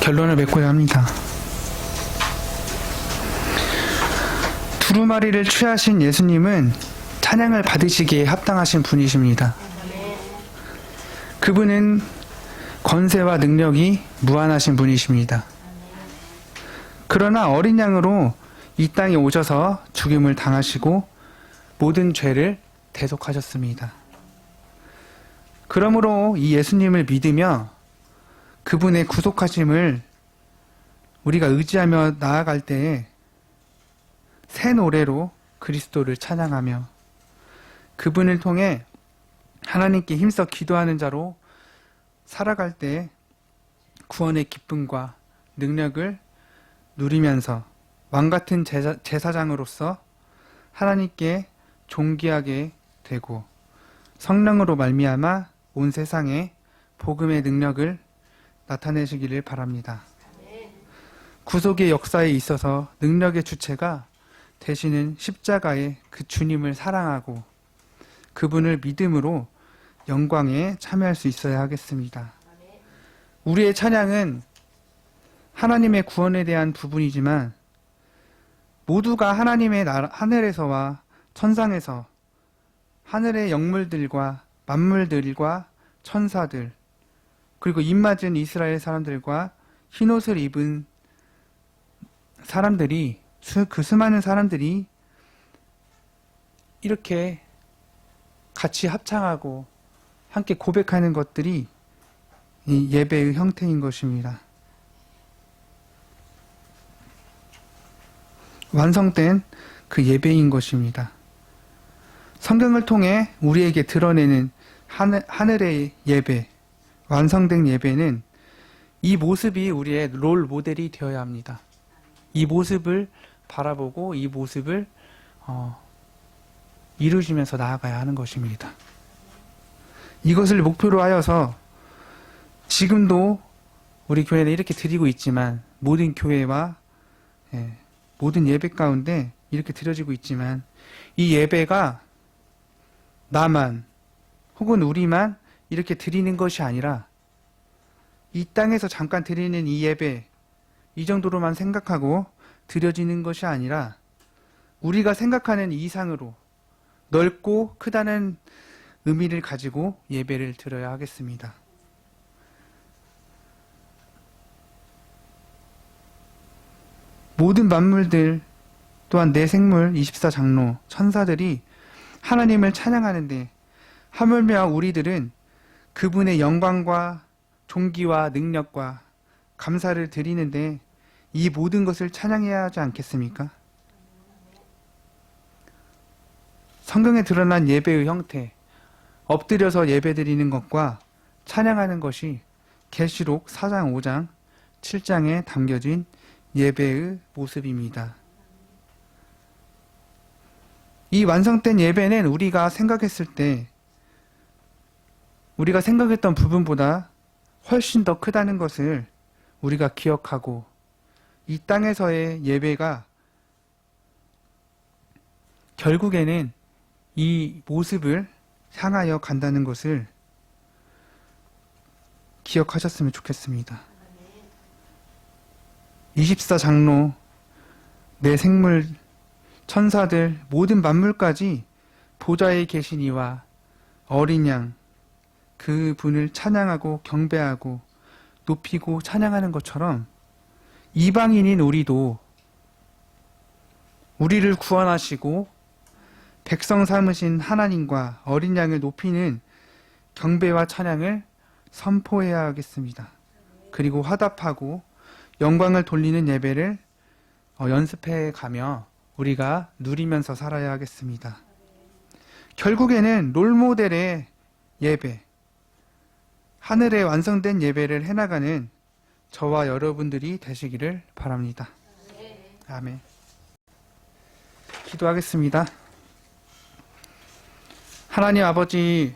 결론을 맺고자 합니다. 두루마리를 취하신 예수님은 찬양을 받으시기에 합당하신 분이십니다. 그분은 권세와 능력이 무한하신 분이십니다. 그러나 어린 양으로 이 땅에 오셔서 죽임을 당하시고 모든 죄를 대속하셨습니다. 그러므로 이 예수님을 믿으며 그분의 구속하심을 우리가 의지하며 나아갈 때에 새 노래로 그리스도를 찬양하며 그분을 통해 하나님께 힘써 기도하는 자로 살아갈 때 구원의 기쁨과 능력을 누리면서 왕같은 제사장으로서 하나님께 존귀하게 되고 성령으로 말미암아 온 세상에 복음의 능력을 나타내시기를 바랍니다. 구속의 역사에 있어서 능력의 주체가 되시는 십자가의 그 주님을 사랑하고 그분을 믿음으로 영광에 참여할 수 있어야 하겠습니다. 우리의 찬양은 하나님의 구원에 대한 부분이지만 모두가 하나님의 나라, 하늘에서와 천상에서 하늘의 영물들과 만물들과 천사들 그리고 입맞은 이스라엘 사람들과 흰옷을 입은 사람들이 그 수많은 사람들이 이렇게 같이 합창하고 함께 고백하는 것들이 이 예배의 형태인 것입니다. 완성된 그 예배인 것입니다. 성경을 통해 우리에게 드러내는 하늘의 예배, 완성된 예배는 이 모습이 우리의 롤 모델이 되어야 합니다. 이 모습을 바라보고 이 모습을 이루시면서 나아가야 하는 것입니다. 이것을 목표로 하여서 지금도 우리 교회는 이렇게 드리고 있지만 모든 교회와 모든 예배 가운데 이렇게 드려지고 있지만 이 예배가 나만 혹은 우리만 이렇게 드리는 것이 아니라 이 땅에서 잠깐 드리는 이 예배 이 정도로만 생각하고 드려지는 것이 아니라 우리가 생각하는 이상으로 넓고 크다는 의미를 가지고 예배를 드려야 하겠습니다. 모든 만물들 또한 내 생물 24장로 천사들이 하나님을 찬양하는데 하물며 우리들은 그분의 영광과 존귀와 능력과 감사를 드리는데 이 모든 것을 찬양해야 하지 않겠습니까? 성경에 드러난 예배의 형태, 엎드려서 예배드리는 것과 찬양하는 것이 계시록 4장, 5장, 7장에 담겨진 예배의 모습입니다. 이 완성된 예배는 우리가 생각했을 때 우리가 생각했던 부분보다 훨씬 더 크다는 것을 우리가 기억하고 이 땅에서의 예배가 결국에는 이 모습을 향하여 간다는 것을 기억하셨으면 좋겠습니다. 24장로, 내 생물, 천사들, 모든 만물까지 보좌에 계신 이와 어린 양, 그 분을 찬양하고 경배하고 높이고 찬양하는 것처럼 이방인인 우리도 우리를 구원하시고 백성 삼으신 하나님과 어린 양을 높이는 경배와 찬양을 선포해야 하겠습니다. 그리고 화답하고 영광을 돌리는 예배를 연습해 가며 우리가 누리면서 살아야 하겠습니다. 결국에는 롤모델의 예배, 하늘에 완성된 예배를 해나가는 저와 여러분들이 되시기를 바랍니다. 아멘. 기도하겠습니다. 하나님 아버지,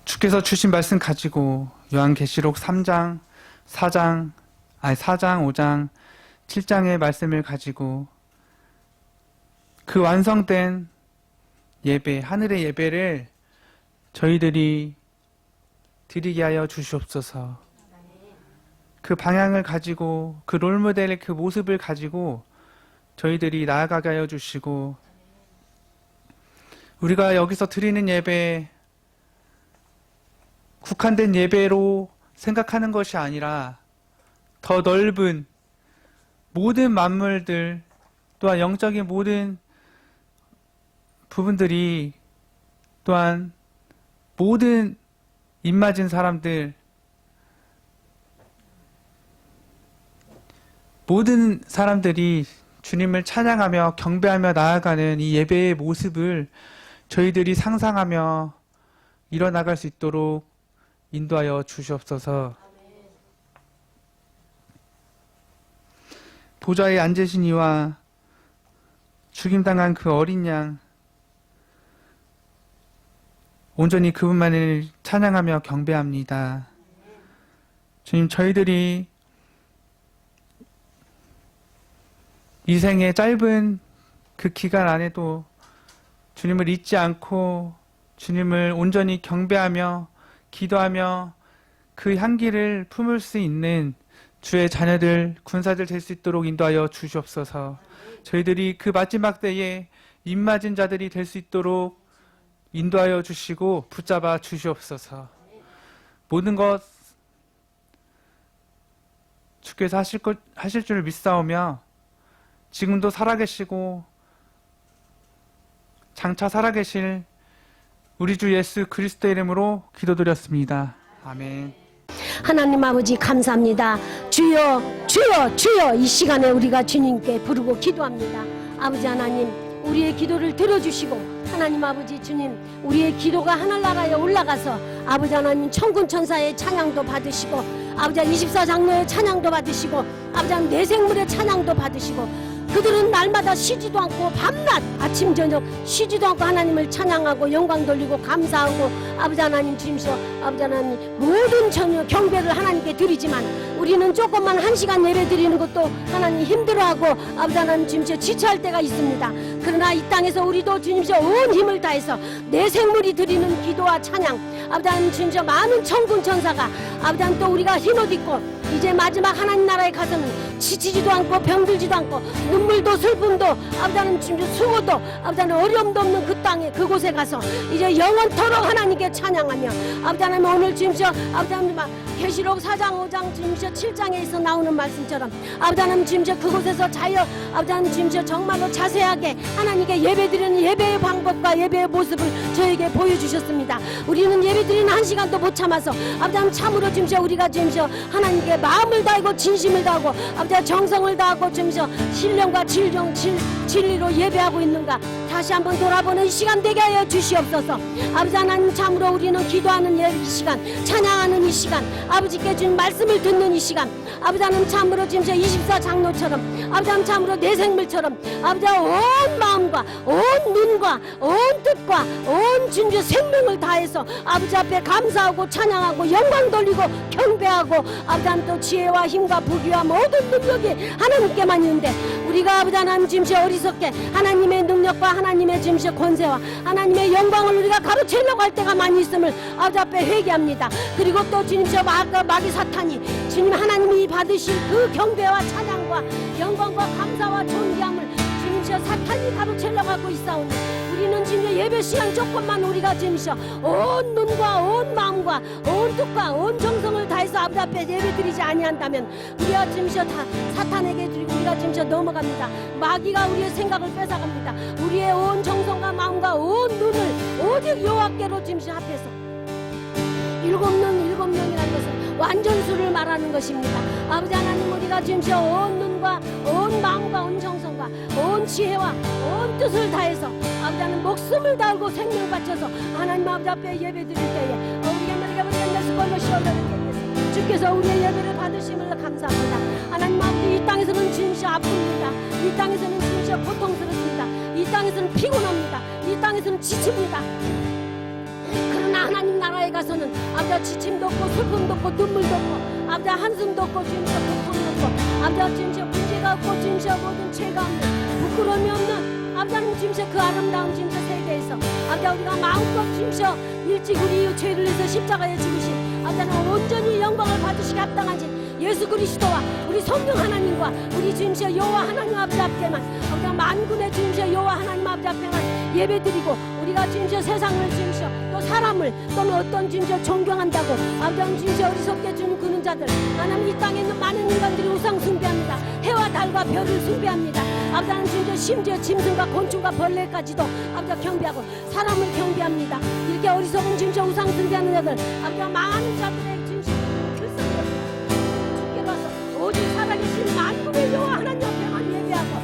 주께서 주신 말씀 가지고 요한계시록 3장, 4장, 5장, 7장의 말씀을 가지고 그 완성된 예배, 하늘의 예배를 저희들이 드리게 하여 주시옵소서. 그 방향을 가지고 그 롤모델의 그 모습을 가지고 저희들이 나아가게 하여 주시고, 우리가 여기서 드리는 예배, 국한된 예배로 생각하는 것이 아니라 더 넓은 모든 만물들, 또한 영적인 모든 부분들이, 또한 모든 입맞은 사람들, 모든 사람들이 주님을 찬양하며 경배하며 나아가는 이 예배의 모습을 저희들이 상상하며 일어나갈 수 있도록 인도하여 주시옵소서. 보좌에 앉으신 이와 죽임당한 그 어린 양, 온전히 그분만을 찬양하며 경배합니다. 주님, 저희들이 이 생의 짧은 그 기간 안에도 주님을 잊지 않고 주님을 온전히 경배하며 기도하며 그 향기를 품을 수 있는 주의 자녀들, 군사들 될 수 있도록 인도하여 주시옵소서. 저희들이 그 마지막 때에 입맞은 자들이 될 수 있도록 인도하여 주시고 붙잡아 주시옵소서. 모든 것 주께서 하실 줄 믿사오며 지금도 살아계시고 장차 살아계실 우리 주 예수 그리스도의 이름으로 기도드렸습니다. 아멘. 하나님 아버지 감사합니다. 주여 주여 주여, 이 시간에 우리가 주님께 부르고 기도합니다. 아버지 하나님, 우리의 기도를 들어주시고 하나님 아버지 주님, 우리의 기도가 하늘나라에 올라가서 아버지 하나님 천군 천사의 찬양도 받으시고, 아버지 24장로의 찬양도 받으시고, 아버지 하나님 내생물의 찬양도 받으시고, 그들은 날마다 쉬지도 않고 밤낮 아침 저녁 쉬지도 않고 하나님을 찬양하고 영광 돌리고 감사하고, 아버지 하나님 주님서 아버지 하나님 모든 전혀 경배를 하나님께 드리지만, 우리는 조금만 1시간 예배 드리는 것도 하나님 힘들어하고 아버지 하나님 주님서 지체할 때가 있습니다. 그러나 이 땅에서 우리도 주님서 온 힘을 다해서 내 생물이 드리는 기도와 찬양, 아버지 하나님 주님서 많은 천군 천사가 아버지 하나님 또 우리가 힘을 입고 이제 마지막 하나님 나라에 가서는 지치지도 않고 병들지도 않고 눈물도 슬픔도 아버지 하나님 주님서 수고도 아버지 하나님 어려움도 없는 그 땅에 그곳에 가서 이제 영원토록 하나님께 찬양하며, 아버지 하나님 오늘 주님서 아버지 하나님 계시록 4장 5장 주님서 7장에서 나오는 말씀처럼 아버지 하나님 주님서 그곳에서 자여 아버지 하나님 주님서 정말로 자세하게 하나님께 예배드리는 예배의 방법과 예배의 모습을 저에게 보여주셨습니다. 우리는 예배드리는 1시간도 못 참아서 아버지 하나님 참으로 주님서 우리가 주님서 하나님께 마음을 다하고 진심을 다하고 아버지 하나님 정성을 다하고 주님서 신령과 진리로 예배하고 있는가 다시 한번 돌아보는 시간 되게 하여 주시옵소서. 아버지 하나님 참으로 우리는 기도하는 이 시간, 찬양하는 이 시간, 아버지께 준 말씀을 듣는 이 시간, 아버지 하나님 참으로 주님서 24장로처럼 아버지 하나님 참으로 내 생물처럼 아버지 하나님 온 마음과 온 눈과 온 뜻과 온 주님의 생명을 다해서 아버지 앞에 감사하고 찬양하고 영광 돌리고 경배하고 아버지 하나님 또 지혜와 힘과 부귀와 모든 능력이 하나님께만 있는데, 우리가 아버지 하나님 주님의 어리석게 하나님의 능력과 하나님의 주님의 권세와 하나님의 영광을 우리가 가로채려고 할 때가 많이 있음을 아버지 앞에 회개합니다. 그리고 또 주님의 마귀 사탄이 주님 하나님이 받으실 그 경배와 찬양과 영광과 감사와 존귀함을 주님 주님시여 사탄이 가로채려고 하고 있사오니 우리는 주님시여 예배 시간 조금만 우리가 주님시여 온 눈과 온 마음과 온 뜻과 온 정성을 다해서 아버지 앞에 예배 드리지 아니한다면 우리가 주님시여 다 사탄에게 드리고 우리가 주님시여 넘어갑니다. 마귀가 우리의 생각을 뺏어갑니다. 우리의 온 정성과 마음과 온 눈을 오직 여호와께로 주님시여 합해서 일곱 명이라는 것은 완전수를 말하는 것입니다. 아버지 하나님 우리가 주님시여 온 눈과 온 마음과 온 정성과 온 지혜와 온 뜻을 다해서 아버지 하나님 목숨을 달고 생명을 바쳐서 하나님 아버지 앞에 예배 드릴 때에 우리가 말하게 버리는 걸로 시원하게 주께서 우리의 예배를 받으심을 감사합니다. 하나님 아버지 이 땅에서는 주님시여 아픕니다. 이 땅에서는 주님시여 고통스럽습니다. 이 땅에서는 피곤합니다. 이 땅에서는 지칩니다. 그러나 하나님 나라에 가서는 아버지 지침도 없고 슬픔도 없고 눈물도 없고 아버지 한숨도 없고 주님시여 고통도 없고 아버지 주님시여 문제가 없고 주님시여 모든 죄가 없는 부끄러움이 없는 아버지 하나님 주님시여 그 아름다운 주님시여 세계에서 아버지 우리가 마음껏 주님시여 일찍 우리 죄를 위해서 십자가에 죽으신 아버지 하나님 온전히 영광을 받으시게 합당하신 예수 그리스도와 우리 성령 하나님과 우리 주님시여 여호와 하나님 아버지 앞에만 우리가 만군의 주님시여 여호와 하나님 아버지 앞에만 예배드리고 우리가 주님시여 세상을 주님시여 또 사람을 또는 어떤 주님시여 존경한다고 아버지 주님시여 어리석게 주는 그는 자들 하나님 이 땅에 있는 많은 인간들이 우상 숭배합니다. 해와 달과 별을 숭배합니다. 아버지 하나님 주님시여 심지어 짐승과 곤충과 벌레까지도 아버지 경배하고 사람을 경배합니다. 이렇게 어리석은 주님시여 우상 숭배하는 자들 아버지 많은 자들의 주님시여 오직 살아계신 만군의 여호와 하나님 앞에만 예배하고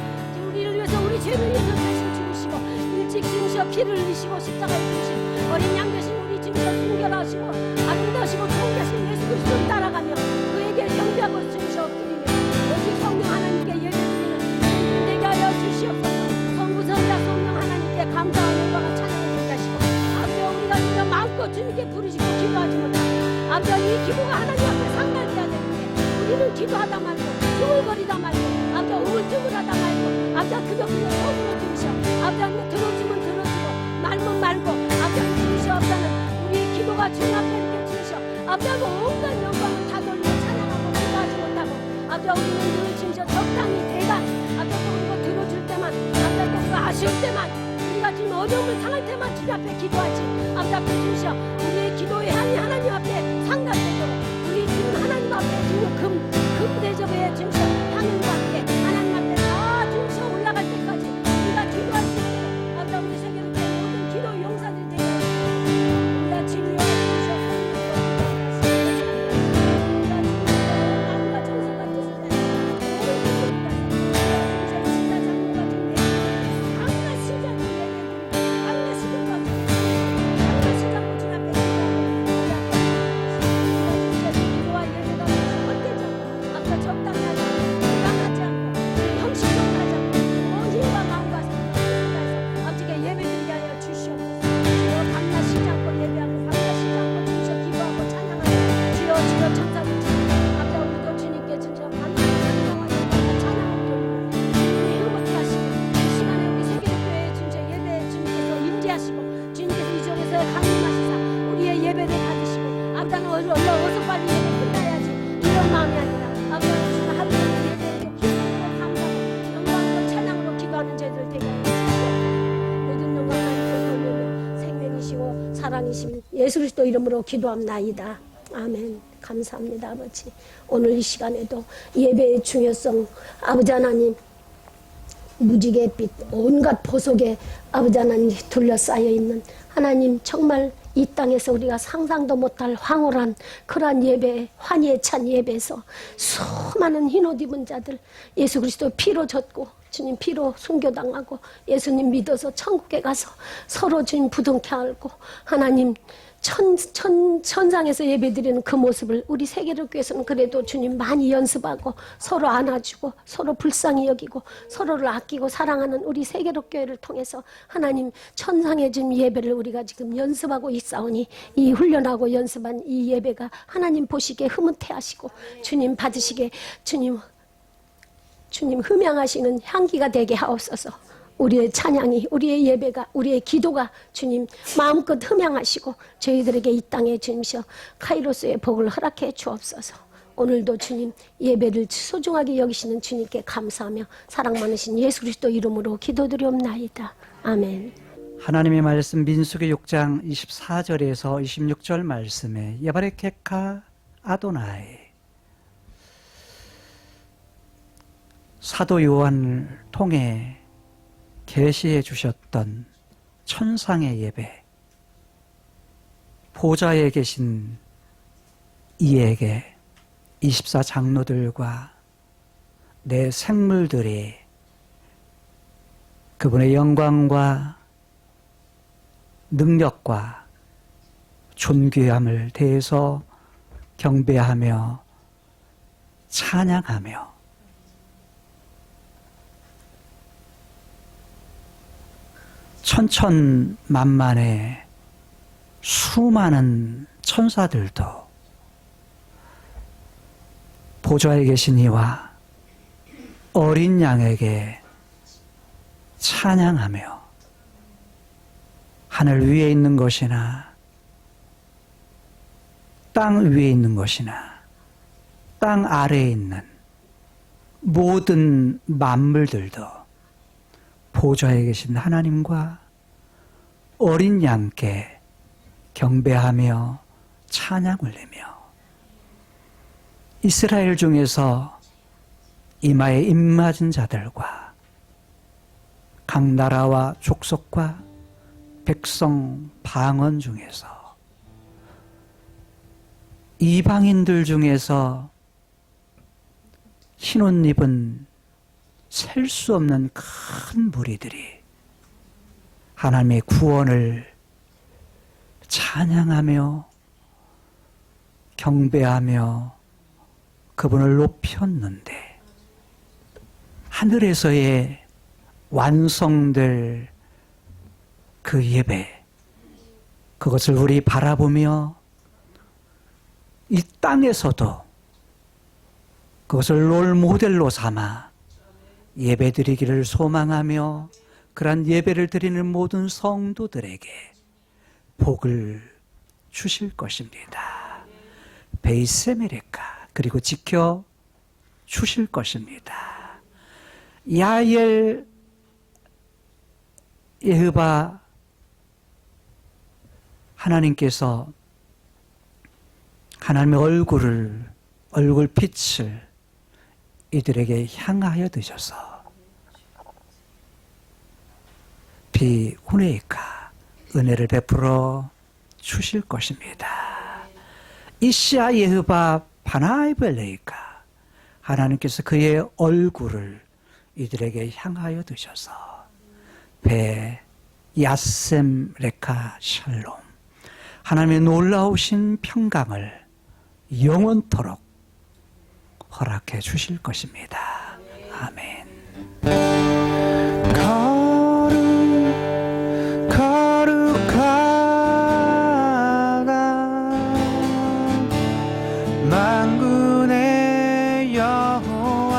우리를 위해서 우리 죄를 위해서 대신 죽으시고 일찍 주님시여 피를 흘리시고 십자가에 죽으신 어린 양 되신 우리 주님시여 순결하시고 아름다우시고 좋은 되신 예수 그리스도를 따라가며 그에게 경배하고 주님시여 엎드리며 오직 성령 하나님께 예배드리는 되게 하여 주시옵소서. 성부성자 성령 하나님께 감사와 영광을 찬양을 드리게 하시고 아버지 우리가 진짜 마음껏 주님께 부르시고 기도하지 못하고 아버지 이 기도가 하나님 앞에 상달돼야 되는데 우리는 기도하다 말고 중얼거리다 말고 아버지 우울증을 하다 말고 아버지 그저 속으로 주시오 아버지 하나님 들어주면 들어주고 말면 말고 아버지 주시오 아버지는 우리의 기도가 주님 앞에 이렇게 주시오 아버지 온갖 영광을 다 돌려 찬양하고 기도하지 못하고 아버지 우리는 늘 주시오 적당히 대간 아버지 또 우리가 들어줄 때만 아버지 또 아쉬울 때만 우리가 지금 어려움을 당할 때만 주님 앞에 기도하지 아버지 앞에 주시오 우리의 기도의 향이 하나님 앞에 상달되도록 우리 주님 하나님 앞에 주님 금 대접에 주님 하나님과 함께 하나님 앞에 다 주님 올라갈 때까지 우리가 기도할 수 있도록 아버지 우리 세계를 모든 기도 용사들이 되게 하시고 우리가 주님 주셔 마음과 정성과 뜻을 어서 빨리 예배 끝나야지 이런 마음이 아니라 아버지 주님 하루 종일 예배에 기도하고 감사하고 영광으로 찬양으로 기도하는 저희들 되게 하시고 모든 영광 하나님께 돌리며 생명이시고 사랑이신 예수 그리스도 이름으로 기도합나이다. 아멘. 감사합니다 아버지. 오늘 이 시간에도 예배의 중요성 아버지 하나님 무지개빛 온갖 보석에 아버지 하나님 둘러싸여 있는 하나님 정말 이 땅에서 우리가 상상도 못할 황홀한 그러한 예배 환희에 찬 예배에서 수많은 흰옷 입은 자들 예수 그리스도 피로 졌고 주님 피로 순교당하고 예수님 믿어서 천국에 가서 서로 주님 부둥켜 안고 하나님 천상에서 예배드리는 그 모습을 우리 세계로교회에서는 그래도 주님 많이 연습하고 서로 안아주고 서로 불쌍히 여기고 서로를 아끼고 사랑하는 우리 세계로교회를 통해서 하나님 천상의 주님 예배를 우리가 지금 연습하고 있사오니 이 훈련하고 연습한 이 예배가 하나님 보시기에 흐뭇해 하시고 주님 받으시기에 주님 흠양하시는 향기가 되게 하옵소서. 우리의 찬양이 우리의 예배가 우리의 기도가 주님 마음껏 흠양하시고 저희들에게 이 땅에 주님시여 카이로스의 복을 허락해 주옵소서. 오늘도 주님 예배를 소중하게 여기시는 주님께 감사하며 사랑 많으신 예수 그리스도 이름으로 기도드리옵나이다. 아멘. 하나님의 말씀 민수기 6장 24절에서 26절 말씀에 예바레케카 아도나이, 사도 요한을 통해 계시해 주셨던 천상의 예배, 보좌에 계신 이에게 24장로들과 내 생물들이 그분의 영광과 능력과 존귀함을 대해서 경배하며 찬양하며 천천만만의 수많은 천사들도 보좌에 계신 이와 어린 양에게 찬양하며 하늘 위에 있는 것이나 땅 위에 있는 것이나 땅 아래에 있는 모든 만물들도 보좌에 계신 하나님과 어린 양께 경배하며 찬양 올리며 이스라엘 중에서 이마에 입맞은 자들과 각 나라와 족속과 백성 방언 중에서 이방인들 중에서 흰 옷 입은 셀 수 없는 큰 무리들이 하나님의 구원을 찬양하며 경배하며 그분을 높였는데 하늘에서의 완성될 그 예배, 그것을 우리 바라보며 이 땅에서도 그것을 롤 모델로 삼아 예배드리기를 소망하며 그러한 예배를 드리는 모든 성도들에게 복을 주실 것입니다. 베이세메레카, 그리고 지켜 주실 것입니다. 야엘 예흐바 하나님께서 하나님의 얼굴 빛을 이들에게 향하여 드셔서 비후네이카 은혜를 베풀어 주실 것입니다. 이시아 예흐바 바나이벨레이카 하나님께서 그의 얼굴을 이들에게 향하여 드셔서 베 야셈 레카 샬롬 하나님의 놀라우신 평강을 영원토록 허락해 주실 것입니다. 아멘. 거룩하다 만군의 여호와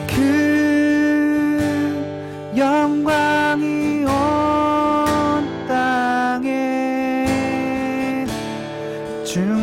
그 영광이 온 땅에 충만하시도다.